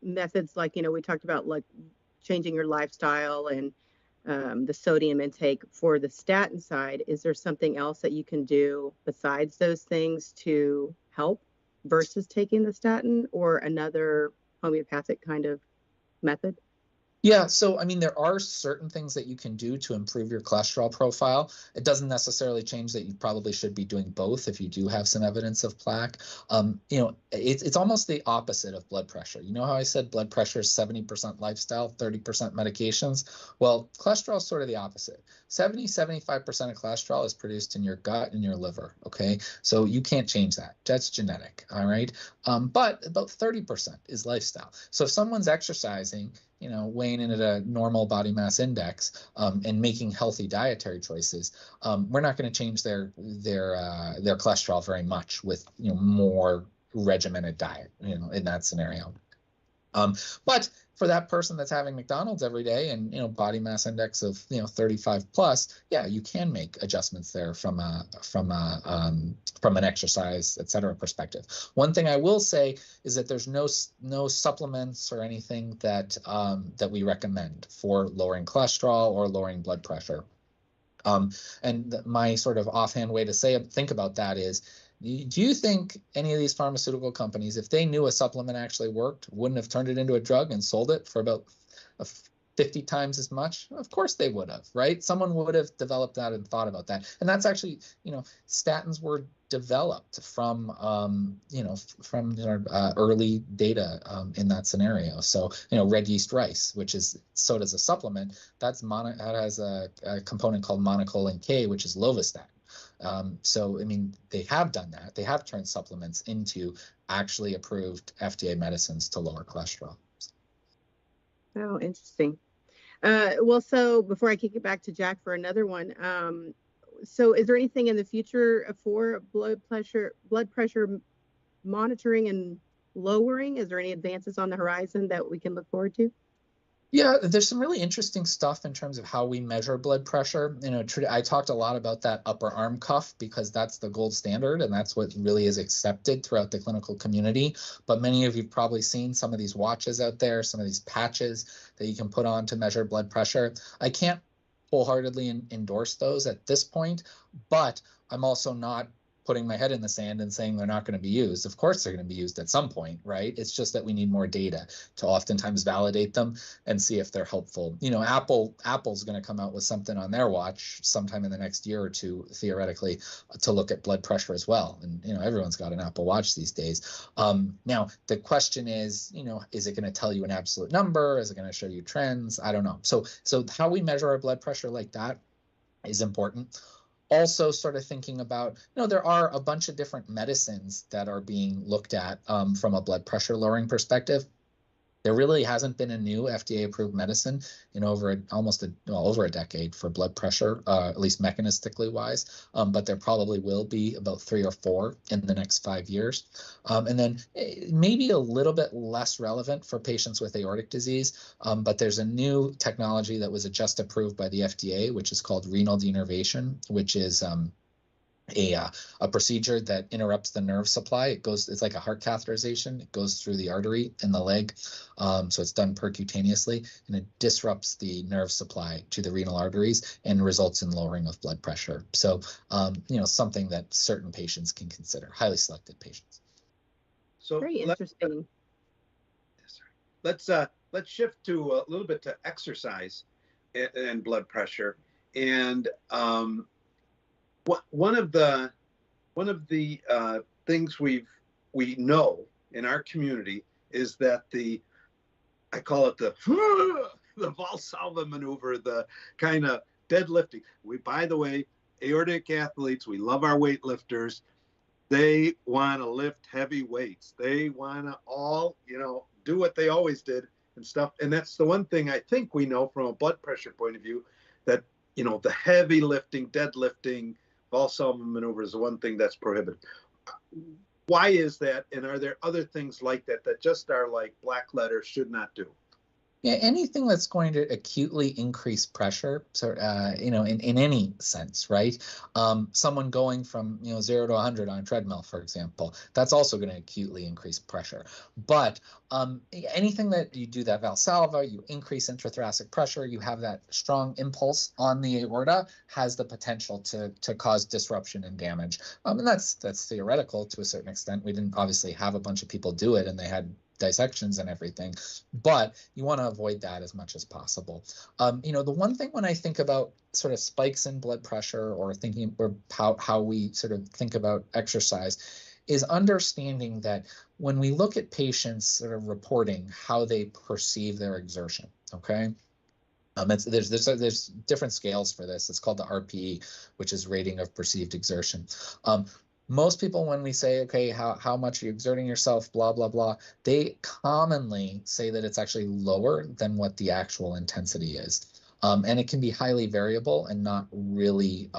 methods, like, we talked about like changing your lifestyle and the sodium intake for the statin side? Is there something else that you can do besides those things to help versus taking the statin, or another homeopathic kind of method?
Yeah, so I mean, there are certain things that you can do to improve your cholesterol profile. It doesn't necessarily change that you probably should be doing both if you do have some evidence of plaque. It's almost the opposite of blood pressure. You know how I said blood pressure is 70% lifestyle, 30% medications? Well, cholesterol is sort of the opposite. 75% of cholesterol is produced in your gut and your liver, okay? So you can't change that. That's genetic, all right? But about 30% is lifestyle. So if someone's exercising, weighing in at a normal body mass index, and making healthy dietary choices, we're not going to change their cholesterol very much with more regimented diet, in that scenario. But for that person that's having McDonald's every day and body mass index of 35 plus, yeah, you can make adjustments there from an exercise, et cetera, perspective. One thing I will say is that there's no supplements or anything that we recommend for lowering cholesterol or lowering blood pressure. And my sort of offhand way to think about that is, do you think any of these pharmaceutical companies, if they knew a supplement actually worked, wouldn't have turned it into a drug and sold it for about 50 times as much? Of course they would have, right? Someone would have developed that and thought about that. And that's actually, statins were developed from early data in that scenario. So, red yeast rice, which is sold as a supplement, that has a component called monocolin K, which is lovastatin. So, I mean, they have done that. They have turned supplements into actually approved FDA medicines to lower cholesterol.
Oh, interesting. Well, so before I kick it back to Jack for another one, so is there anything in the future for blood pressure monitoring and lowering? Is there any advances on the horizon that we can look forward to?
Yeah, there's some really interesting stuff in terms of how we measure blood pressure. I talked a lot about that upper arm cuff because that's the gold standard and that's what really is accepted throughout the clinical community. But many of you have probably seen some of these watches out there, some of these patches that you can put on to measure blood pressure. I can't wholeheartedly endorse those at this point, but I'm also not putting my head in the sand and saying they're not going to be used. Of course they're going to be used at some point, right? It's just that we need more data to oftentimes validate them and see if they're helpful. Apple's going to come out with something on their watch sometime in the next year or two, theoretically, to look at blood pressure as well. And everyone's got an Apple Watch these days. Now the question is, is it going to tell you an absolute number? Is it going to show you trends? I don't know. So how we measure our blood pressure like that is important. Also sort of thinking about, there are a bunch of different medicines that are being looked at from a blood pressure lowering perspective. There really hasn't been a new FDA-approved medicine in over a decade for blood pressure, at least mechanistically wise, but there probably will be about 3 or 4 in the next 5 years. And then maybe a little bit less relevant for patients with aortic disease, but there's a new technology that was just approved by the FDA, which is called renal denervation, which is a procedure that interrupts the nerve supply. It's like a heart catheterization. It goes through the artery in the leg. So it's done percutaneously, and it disrupts the nerve supply to the renal arteries and results in lowering of blood pressure. So, something that certain patients can consider, highly selected patients.
So very interesting.
Let's shift to a little bit to exercise and blood pressure. And one of the things we know in our community is that I call it the Valsalva maneuver, the kind of deadlifting. By the way, aortic athletes, we love our weightlifters. They want to lift heavy weights. They want to all, do what they always did and stuff. And that's the one thing I think we know from a blood pressure point of view, that you know, the heavy lifting, deadlifting, Valsalva maneuver is the one thing that's prohibited. Why is that? And are there other things like that that just are like black letter should not do?
Yeah, anything that's going to acutely increase pressure, so you know, in any sense, right? Someone going from 0 to 100 on a treadmill, for example, that's also going to acutely increase pressure. But anything that you do that Valsalva, you increase intrathoracic pressure, you have that strong impulse on the aorta, has the potential to cause disruption and damage. And that's theoretical to a certain extent. We didn't obviously have a bunch of people do it, and they had dissections and everything, but you want to avoid that as much as possible. The one thing when I think about sort of spikes in blood pressure or thinking or how we sort of think about exercise is understanding that when we look at patients sort of reporting how they perceive their exertion, okay? There's different scales for this. It's called the RPE, which is rating of perceived exertion. Most people, when we say, okay, how much are you exerting yourself, blah, blah, blah, they commonly say that it's actually lower than what the actual intensity is. And it can be highly variable and not really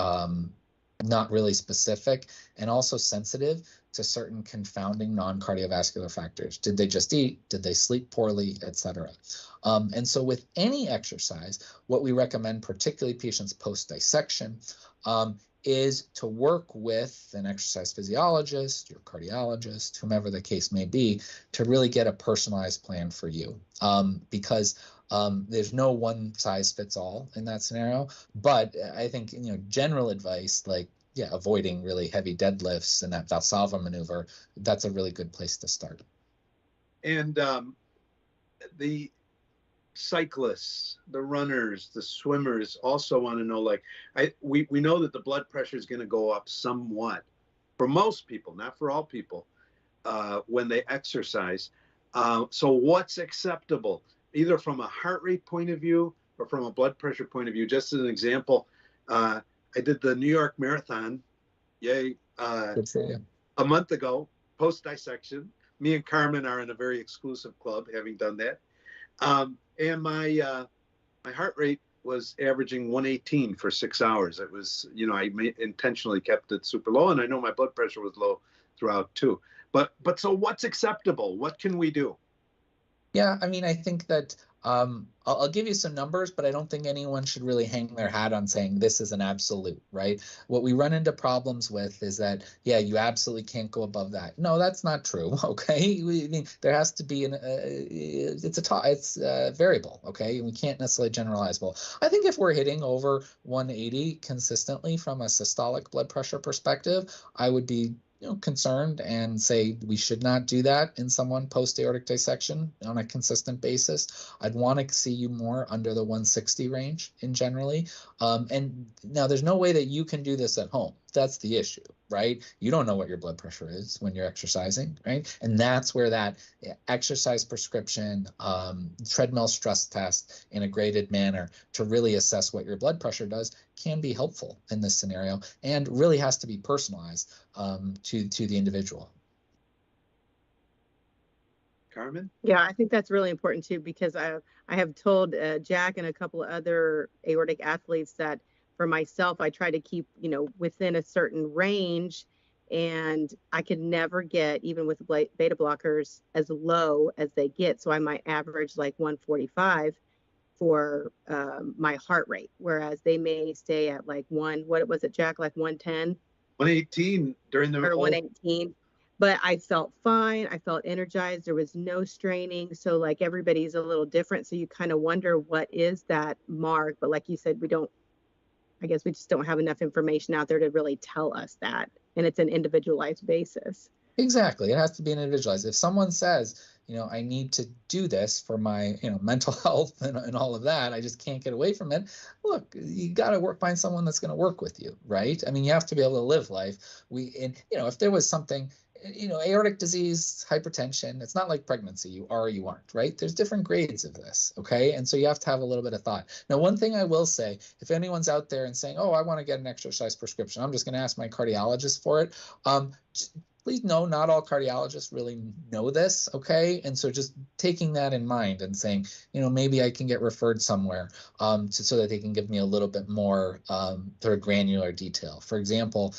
specific, and also sensitive to certain confounding non-cardiovascular factors. Did they just eat? Did they sleep poorly, etc.? And so with any exercise, what we recommend, particularly patients post-dissection, is to work with an exercise physiologist, your cardiologist, whomever the case may be, to really get a personalized plan for you. Because there's no one size fits all in that scenario. But I think, general advice, like, avoiding really heavy deadlifts and that Valsalva maneuver, that's a really good place to start.
And the cyclists, the runners, the swimmers also want to know, like, we know that the blood pressure is going to go up somewhat for most people, not for all people, when they exercise. So what's acceptable, either from a heart rate point of view or from a blood pressure point of view? Just as an example, I did the New York Marathon, a month ago, post-dissection. Me and Carmen are in a very exclusive club, having done that. And my heart rate was averaging 118 for 6 hours. It was, I intentionally kept it super low, and I know my blood pressure was low throughout too. But so what's acceptable? What can we do?
Yeah, I mean, I think that I'll give you some numbers, but I don't think anyone should really hang their hat on saying this is an absolute, right? What we run into problems with is that, you absolutely can't go above that. No, that's not true, okay? There has to be it's variable, okay? We can't necessarily generalize. Well, I think if we're hitting over 180 consistently from a systolic blood pressure perspective, I would be concerned and say we should not do that in someone post-aortic dissection on a consistent basis. I'd want to see you more under the 160 range in generally. And now there's no way that you can do this at home. That's the issue, right? You don't know what your blood pressure is when you're exercising, right? And that's where that exercise prescription, treadmill stress test in a graded manner to really assess what your blood pressure does can be helpful in this scenario, and really has to be personalized to the individual.
Carmen?
Yeah, I think that's really important too, because I have told Jack and a couple of other aortic athletes that for myself, I try to keep, within a certain range, and I could never get, even with beta blockers, as low as they get. So I might average like 145 for my heart rate, whereas they may stay at like what was it, Jack, like 110?
118 during the
118. But I felt fine. I felt energized. There was no straining. So like everybody's a little different. So you kind of wonder what is that mark. But like you said, I guess we just don't have enough information out there to really tell us that. And it's an individualized basis.
Exactly. It has to be individualized. If someone says, I need to do this for my, mental health and all of that, I just can't get away from it. Look, you got to find someone that's going to work with you, right? I mean, you have to be able to live life. If there was something, aortic disease, hypertension, it's not like pregnancy, you are or you aren't, right? There's different grades of this, okay? And so you have to have a little bit of thought. Now, one thing I will say, if anyone's out there and saying, oh, I want to get an exercise prescription, I'm just going to ask my cardiologist for it. please know not all cardiologists really know this, okay? And so just taking that in mind and saying, maybe I can get referred somewhere so that they can give me a little bit more sort of granular detail. For example,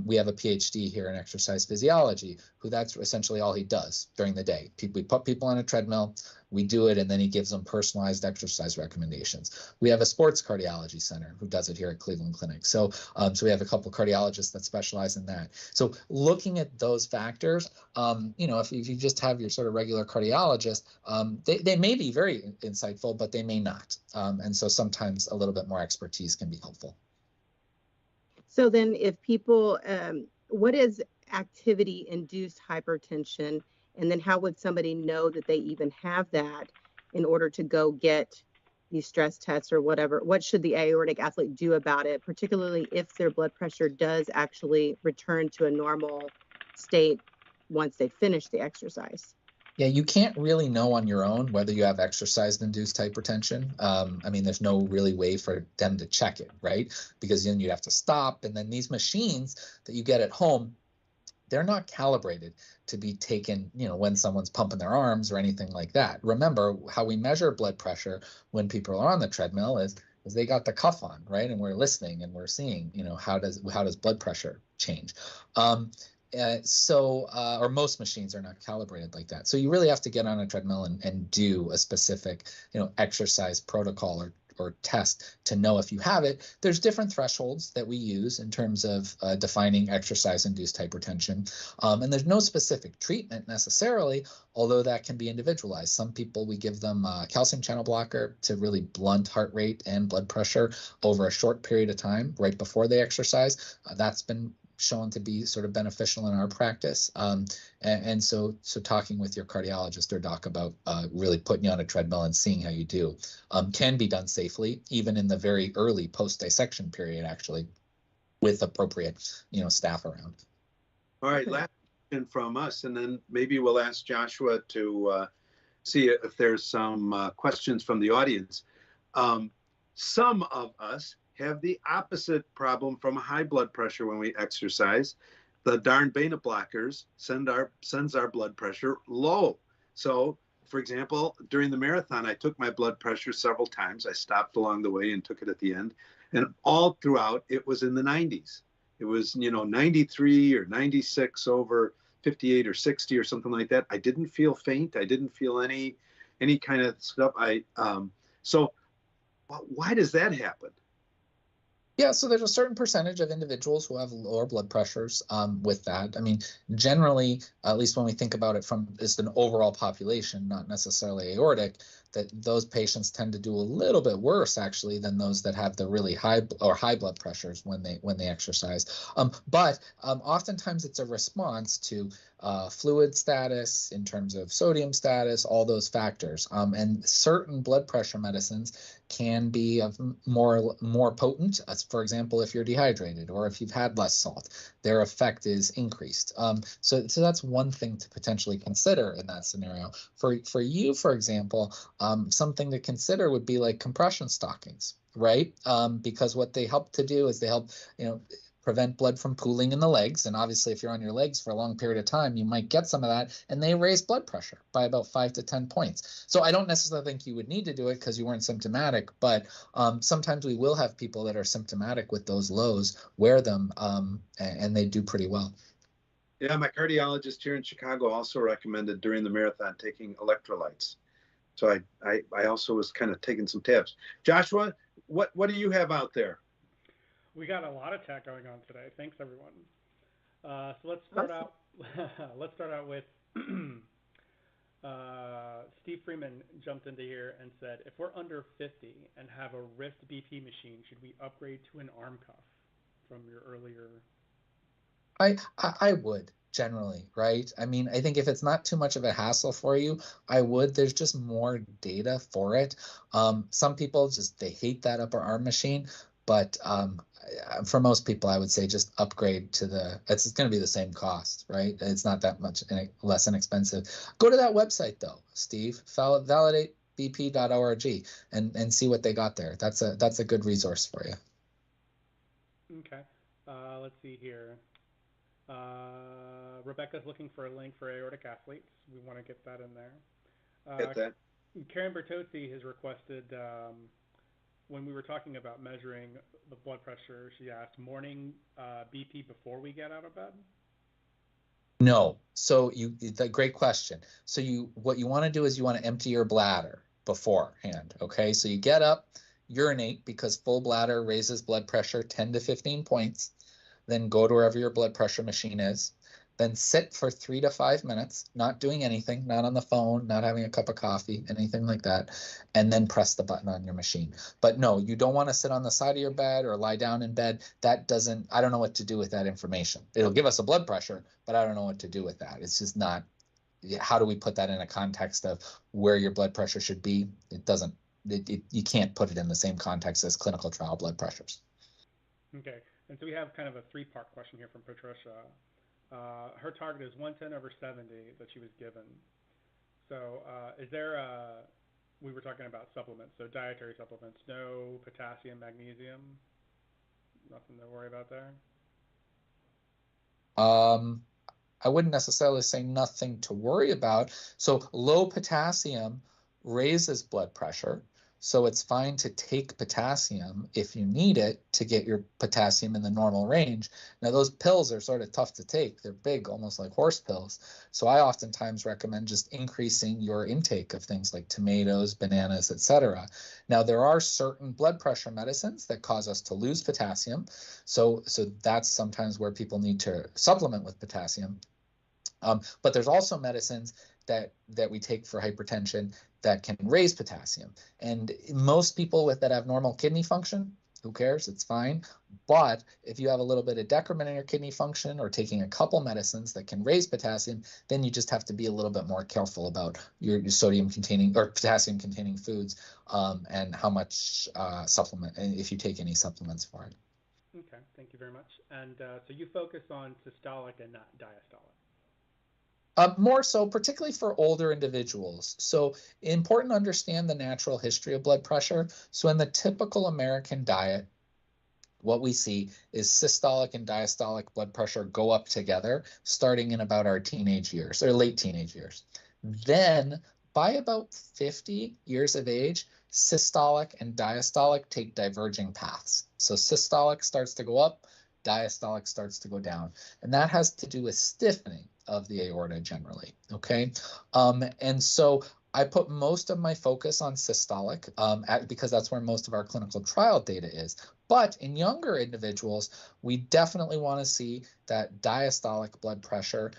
we have a PhD here in exercise physiology, who that's essentially all he does during the day. We put people on a treadmill, we do it, and then he gives them personalized exercise recommendations. We have a sports cardiology center who does it here at Cleveland Clinic. So we have a couple cardiologists that specialize in that. So looking at those factors, if you just have your sort of regular cardiologist, they may be very insightful, but they may not. And so sometimes a little bit more expertise can be helpful.
So then if people, what is activity-induced hypertension? And then how would somebody know that they even have that in order to go get these stress tests or whatever? What should the aortic athlete do about it, particularly if their blood pressure does actually return to a normal state once they finish the exercise?
Yeah, you can't really know on your own whether you have exercise-induced hypertension. I mean, there's no really way for them to check it, right? Because then you have to stop. And then these machines that you get at home, they're not calibrated to be taken, when someone's pumping their arms or anything like that. Remember, how we measure blood pressure when people are on the treadmill is they got the cuff on, right? And we're listening and we're seeing, how does blood pressure change? Or most machines are not calibrated like that. So you really have to get on a treadmill and do a specific, exercise protocol or test to know if you have it. There's different thresholds that we use in terms of defining exercise-induced hypertension. And there's no specific treatment necessarily, although that can be individualized. Some people, we give them a calcium channel blocker to really blunt heart rate and blood pressure over a short period of time right before they exercise. That's been shown to be sort of beneficial in our practice. And so talking with your cardiologist or doc about really putting you on a treadmill and seeing how you do can be done safely, even in the very early post-dissection period, actually, with appropriate, staff around.
All right, last question from us, and then maybe we'll ask Joshua to see if there's some questions from the audience. Some of us have the opposite problem from high blood pressure when we exercise. The darn beta blockers sends our blood pressure low. So, for example, during the marathon, I took my blood pressure several times. I stopped along the way and took it at the end. And all throughout, it was in the 90s. It was, 93 or 96 over 58 or 60 or something like that. I didn't feel faint. I didn't feel any kind of stuff. So why does that happen?
Yeah, so there's a certain percentage of individuals who have lower blood pressures with that. I mean, generally, at least when we think about it from just an overall population, not necessarily aortic, that those patients tend to do a little bit worse actually than those that have the really high blood pressures when they exercise. But oftentimes it's a response to fluid status, in terms of sodium status, all those factors. And certain blood pressure medicines can be more potent. As for example, if you're dehydrated or if you've had less salt, their effect is increased. So that's one thing to potentially consider in that scenario. For you, for example, something to consider would be like compression stockings, right? Because what they help to do is they help, prevent blood from pooling in the legs. And obviously, if you're on your legs for a long period of time, you might get some of that, and they raise blood pressure by about 5 to 10 points. So I don't necessarily think you would need to do it because you weren't symptomatic, but sometimes we will have people that are symptomatic with those lows wear them, and they do pretty well.
Yeah, my cardiologist here in Chicago also recommended during the marathon taking electrolytes. So I also was kind of taking some tabs. Joshua, what do you have out there?
We got a lot of chat going on today. Thanks, everyone. So let's start out. Let's start out with Steve Freeman jumped into here and said, if we're under 50 and have a wrist BP machine, should we upgrade to an arm cuff from your earlier?
I would generally, right? I mean, I think if it's not too much of a hassle for you, I would. There's just more data for it. Some people they hate that upper arm machine. But for most people, I would say just upgrade to it's going to be the same cost, right? It's not that much less inexpensive. Go to that website though, Steve, validatebp.org and see what they got there. That's a good resource for you.
Okay. Let's see here. Rebecca's looking for a link for aortic athletes. We want to get that in there.
Get that.
Karen Bertozzi has requested, when we were talking about measuring the blood pressure, she asked morning BP before we get out of bed.
No. So it's a great question. So what you want to do is you want to empty your bladder beforehand. Okay. So you get up, urinate, because full bladder raises blood pressure 10 to 15 points. Then go to wherever your blood pressure machine is. Then sit for 3 to 5 minutes, not doing anything, not on the phone, not having a cup of coffee, anything like that, and then press the button on your machine. But no, you don't want to sit on the side of your bed or lie down in bed. That doesn't, I don't know what to do with that information. It'll give us a blood pressure, but I don't know what to do with that. It's just not, how do we put that in a context of where your blood pressure should be? It doesn't, you can't put it in the same context as clinical trial blood pressures.
Okay, and so we have kind of a 3-part question here from Patricia. Her target is 110/70 that she was given. So is there we were talking about supplements, so dietary supplements, no potassium, magnesium, nothing to worry about there?
I wouldn't necessarily say nothing to worry about. So low potassium raises blood pressure. So it's fine to take potassium if you need it to get your potassium in the normal range. Now, those pills are sort of tough to take. They're big, almost like horse pills. So I oftentimes recommend just increasing your intake of things like tomatoes, bananas, etc. Now, there are certain blood pressure medicines that cause us to lose potassium. So that's sometimes where people need to supplement with potassium. But there's also medicines that we take for hypertension that can raise potassium. And most people that have normal kidney function, who cares? It's fine. But if you have a little bit of decrement in your kidney function or taking a couple medicines that can raise potassium, then you just have to be a little bit more careful about your sodium containing or potassium containing foods and how much supplement, and if you take any supplements for it.
Okay, thank you very much. And so you focus on systolic and not diastolic.
More so, particularly for older individuals. So important to understand the natural history of blood pressure. So in the typical American diet, what we see is systolic and diastolic blood pressure go up together starting in about our teenage years or late teenage years. Then by about 50 years of age, systolic and diastolic take diverging paths. So systolic starts to go up, diastolic starts to go down. And that has to do with stiffening of the aorta generally, okay? And so I put most of my focus on systolic because that's where most of our clinical trial data is. But in younger individuals, we definitely want to see that diastolic blood pressure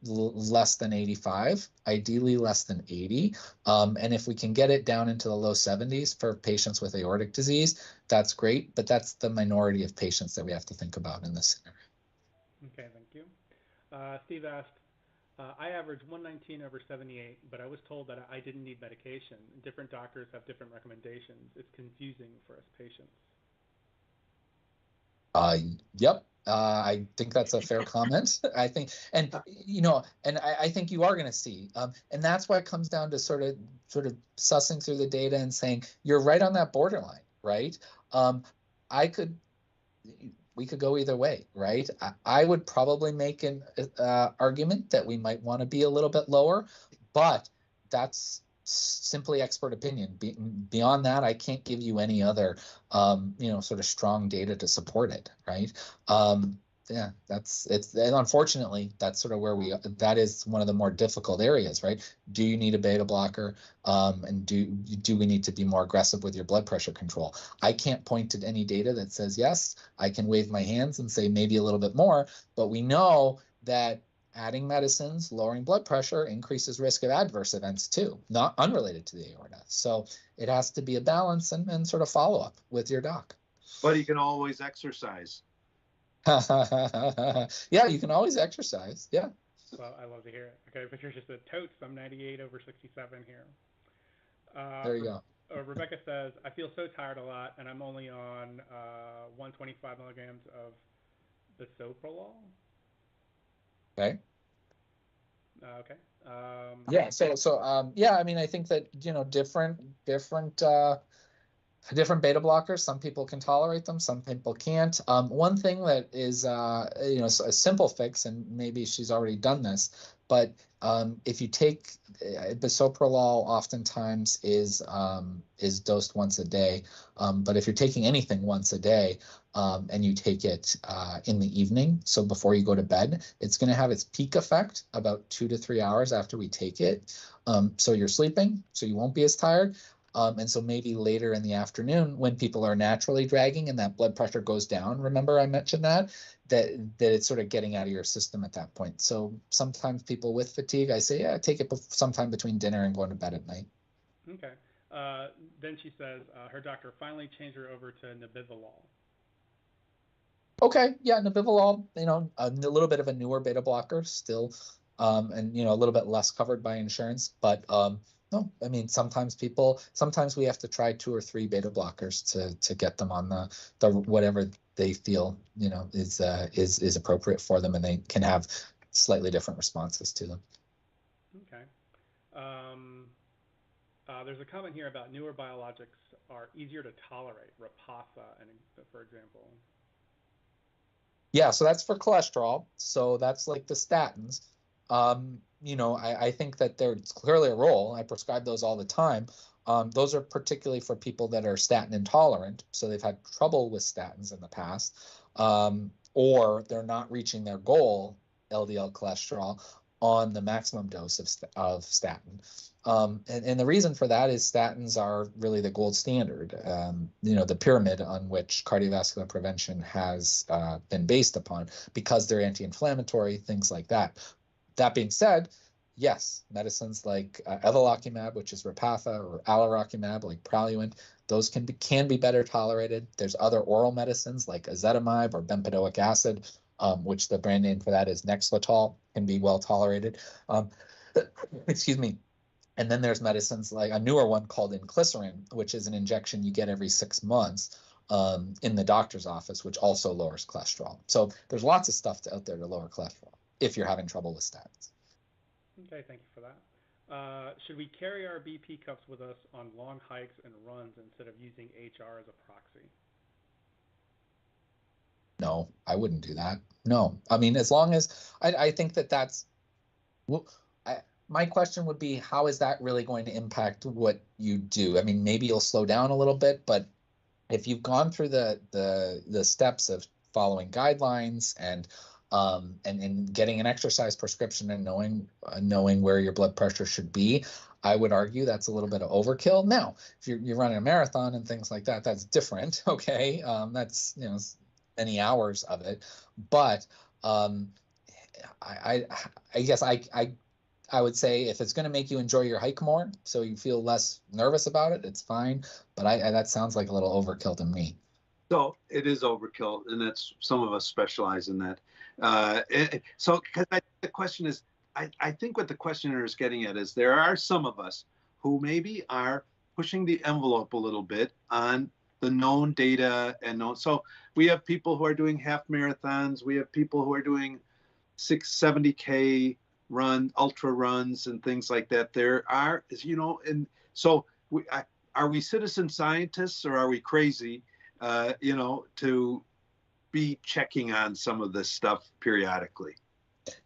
less than 85, ideally less than 80. And if we can get it down into the low 70s for patients with aortic disease, that's great. But that's the minority of patients that we have to think about in this scenario.
Okay, thank you. Steve asked, I average 119/78, but I was told that I didn't need medication. Different doctors have different recommendations. It's confusing for us patients.
Yep. I think that's a fair comment. I think, and I think you are going to see, and that's why it comes down to sort of sussing through the data and saying you're right on that borderline, right? We could go either way, right? I would probably make an argument that we might want to be a little bit lower, but that's simply expert opinion. Beyond that, I can't give you any other, sort of strong data to support it, right? Yeah, and unfortunately, that's sort of where that is one of the more difficult areas, right? Do you need a beta blocker? And do we need to be more aggressive with your blood pressure control? I can't point to any data that says yes. I can wave my hands and say maybe a little bit more, but we know that adding medicines, lowering blood pressure increases risk of adverse events too, not unrelated to the aorta. So it has to be a balance and sort of follow up with your doc.
But you can always exercise.
Yeah, you can always exercise. Yeah.
Well, I love to hear it. Okay, Patricia said, totes, I'm 98/67 here.
There you go.
Rebecca says, I feel so tired a lot, and I'm only on 125 milligrams of bisoprolol.
Okay.
Okay.
Yeah. So yeah. I mean, I think that different Different beta blockers. Some people can tolerate them, some people can't. One thing that is, a simple fix, and maybe she's already done this, but if you take bisoprolol, oftentimes is dosed once a day. But if you're taking anything once a day, and you take it in the evening, so before you go to bed, it's going to have its peak effect about 2 to 3 hours after we take it. So you're sleeping, so you won't be as tired. And so maybe later in the afternoon, when people are naturally dragging and that blood pressure goes down, remember I mentioned that it's sort of getting out of your system at that point. So sometimes people with fatigue, I say, yeah, take it sometime between dinner and going to bed at night.
Okay. Then she says her doctor finally changed her over to nebivolol.
Okay, yeah, nebivolol, a little bit of a newer beta blocker still, and a little bit less covered by insurance, but no, I mean, sometimes we have to try 2 or 3 beta blockers to get them on the whatever they feel, is appropriate for them, and they can have slightly different responses to them.
Okay. There's a comment here about newer biologics are easier to tolerate, Repatha, for example.
Yeah, so that's for cholesterol. So that's like the statins. I think that there's clearly a role. I prescribe those all the time. Those are particularly for people that are statin intolerant, so they've had trouble with statins in the past, or they're not reaching their goal, LDL cholesterol, on the maximum dose of statin. And the reason for that is statins are really the gold standard, the pyramid on which cardiovascular prevention has been based upon, because they're anti-inflammatory, things like that. That being said, yes, medicines like evolocumab, which is Repatha, or alirocumab, like Praluent, those can be better tolerated. There's other oral medicines like ezetimibe or bempedoic acid, which the brand name for that is Nexletol, can be well tolerated. Excuse me. And then there's medicines like a newer one called inclisiran, which is an injection you get every 6 months in the doctor's office, which also lowers cholesterol. So there's lots of stuff out there to lower cholesterol if you're having trouble with statins.
Okay, thank you for that. Should we carry our BP cups with us on long hikes and runs instead of using HR as a proxy?
No, I wouldn't do that. No, I mean, as long as I think that's. My question would be, how is that really going to impact what you do? I mean, maybe you'll slow down a little bit, but if you've gone through the steps of following guidelines and getting an exercise prescription and knowing where your blood pressure should be, I would argue that's a little bit of overkill. Now, if you're running a marathon and things like that, that's different. Okay, that's many hours of it, but I guess I would say if it's going to make you enjoy your hike more, so you feel less nervous about it, it's fine. But that sounds like a little overkill to me.
So it is overkill, and that's, some of us specialize in that. The question is, I think what the questioner is getting at is there are some of us who maybe are pushing the envelope a little bit on the known data so we have people who are doing half marathons, we have people who are doing 670K ultra runs and things like that. There are, and so are we citizen scientists, or are we crazy, to be checking on some of this stuff periodically?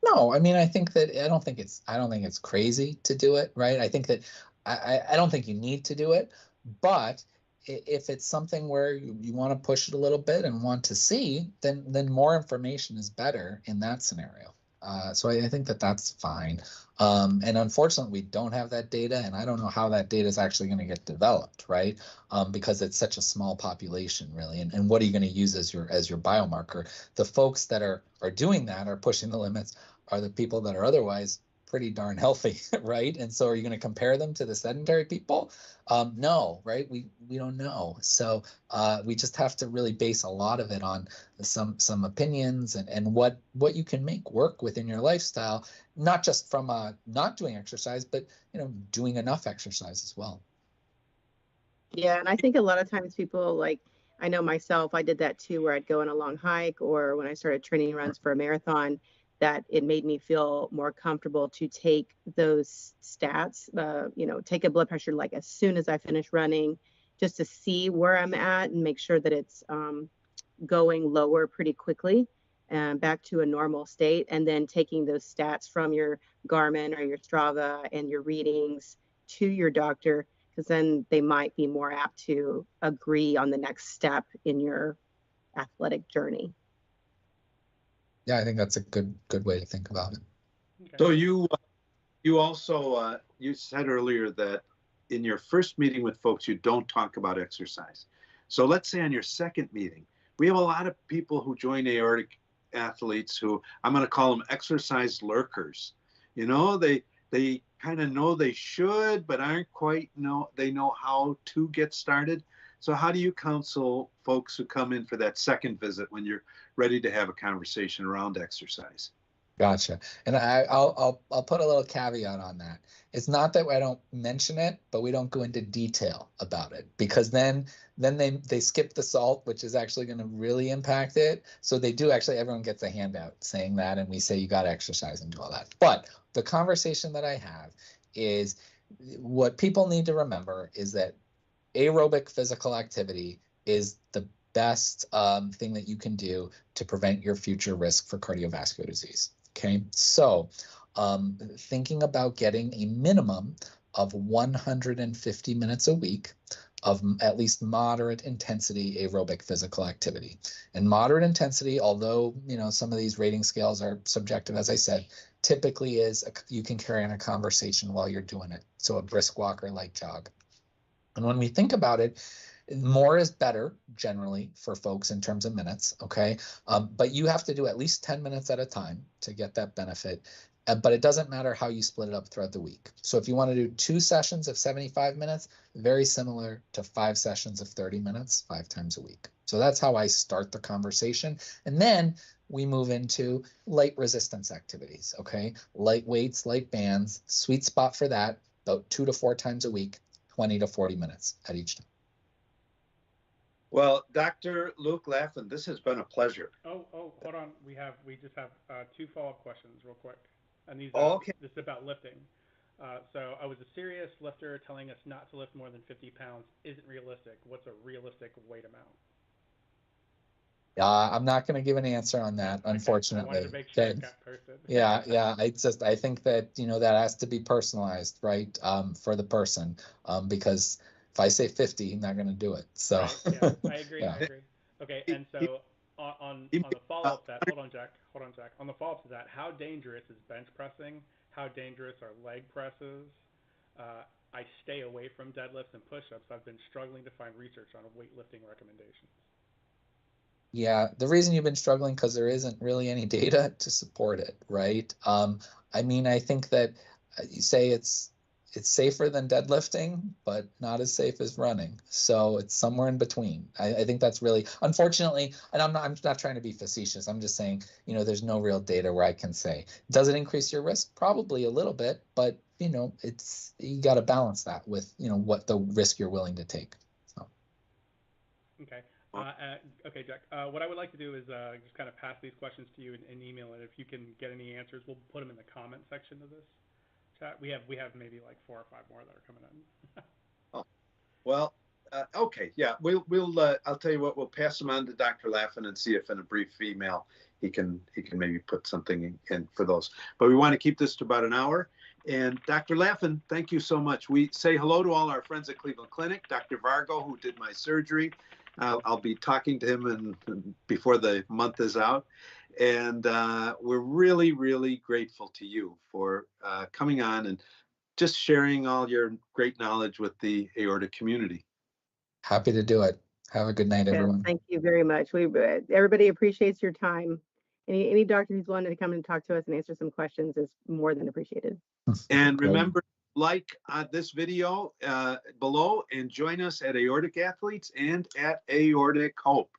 No, I mean, I don't think it's crazy to do it, right? I think that I don't think you need to do it, but if it's something where you want to push it a little bit and want to see, then more information is better in that scenario. So I think that's fine. And unfortunately, we don't have that data, and I don't know how that data is actually going to get developed, right? Because it's such a small population, really. And what are you going to use as your biomarker? The folks that are doing that, are pushing the limits, are the people that are otherwise pretty darn healthy, right? And so are you going to compare them to the sedentary people? No, right? We don't know. So we just have to really base a lot of it on some opinions and what you can make work within your lifestyle, not just from not doing exercise, but doing enough exercise as well.
Yeah, and I think a lot of times people, like, I know myself, I did that too, where I'd go on a long hike, or when I started training runs for a marathon, that it made me feel more comfortable to take those stats, take a blood pressure like as soon as I finish running, just to see where I'm at and make sure that it's going lower pretty quickly and back to a normal state, and then taking those stats from your Garmin or your Strava and your readings to your doctor, because then they might be more apt to agree on the next step in your athletic journey.
Yeah, I think that's a good way to think about it.
Okay.
So you also you said earlier that in your first meeting with folks, you don't talk about exercise. So let's say on your second meeting, we have a lot of people who join aortic athletes who I'm going to call them exercise lurkers. You know, they kind of know they should, but aren't quite they know how to get started. So how do you counsel folks who come in for that second visit when you're ready to have a conversation around exercise?
Gotcha. And I'll put a little caveat on that. It's not that I don't mention it, but we don't go into detail about it, because then they skip the SALT, which is actually going to really impact it. So they do actually, everyone gets a handout saying that, and we say you got to exercise and do all that. But the conversation that I have is, what people need to remember is that aerobic physical activity is the best thing that you can do to prevent your future risk for cardiovascular disease. Okay, so thinking about getting a minimum of 150 minutes a week of at least moderate intensity aerobic physical activity. And moderate intensity, although some of these rating scales are subjective, as I said, typically is you can carry on a conversation while you're doing it. So a brisk walk or light jog. And when we think about it, more is better generally for folks in terms of minutes, okay? But you have to do at least 10 minutes at a time to get that benefit. But it doesn't matter how you split it up throughout the week. So if you want to do 2 sessions of 75 minutes, very similar to 5 sessions of 30 minutes, 5 times a week. So that's how I start the conversation. And then we move into light resistance activities, okay? Light weights, light bands, sweet spot for that, about 2 to 4 times a week, 20 to 40 minutes at each time.
Well, Dr. Luke Laffin, this has been a pleasure.
Oh, hold on. We just have 2 follow-up questions real quick. And these
okay.
This is about lifting. So I was a serious lifter telling us not to lift more than 50 pounds isn't realistic. What's a realistic weight amount?
I'm not going to give an answer on that, unfortunately.
I wanted to make sure it got posted.
Yeah. I think that, that has to be personalized, right? For the person, because if I say 50, he's not going to do it. So
right, yeah, I agree.
Yeah.
I agree. Okay, and so on the follow-up to that, hold on, Jack. On the follow-up to that, how dangerous is bench pressing? How dangerous are leg presses? I stay away from deadlifts and push-ups. I've been struggling to find research on weightlifting recommendations.
Yeah, the reason you've been struggling because there isn't really any data to support it, right? I mean, I think that you say it's safer than deadlifting, but not as safe as running. So it's somewhere in between. I think that's really, unfortunately, and I'm not trying to be facetious. I'm just saying, there's no real data where I can say, does it increase your risk? Probably a little bit, but you got to balance that with, what the risk you're willing to take. So.
Okay. Okay, Jack. What I would like to do is just kind of pass these questions to you in email, and if you can get any answers, we'll put them in the comment section of this chat. We have maybe like 4 or 5 more that are coming in.
Oh, well, okay, yeah. We'll I'll tell you what. We'll pass them on to Dr. Laffin and see if in a brief email he can maybe put something in for those. But we want to keep this to about an hour. And Dr. Laffin, thank you so much. We say hello to all our friends at Cleveland Clinic. Dr. Vargo, who did my surgery. I'll be talking to him before the month is out. And we're really, really grateful to you for coming on and just sharing all your great knowledge with the aortic community.
Happy to do it. Have a good night, everyone.
Thank you very much. Everybody appreciates your time. Any doctor who's wanted to come and talk to us and answer some questions is more than appreciated.
And remember, like this video below and join us at Aortic Athletes and at Aortic Hope.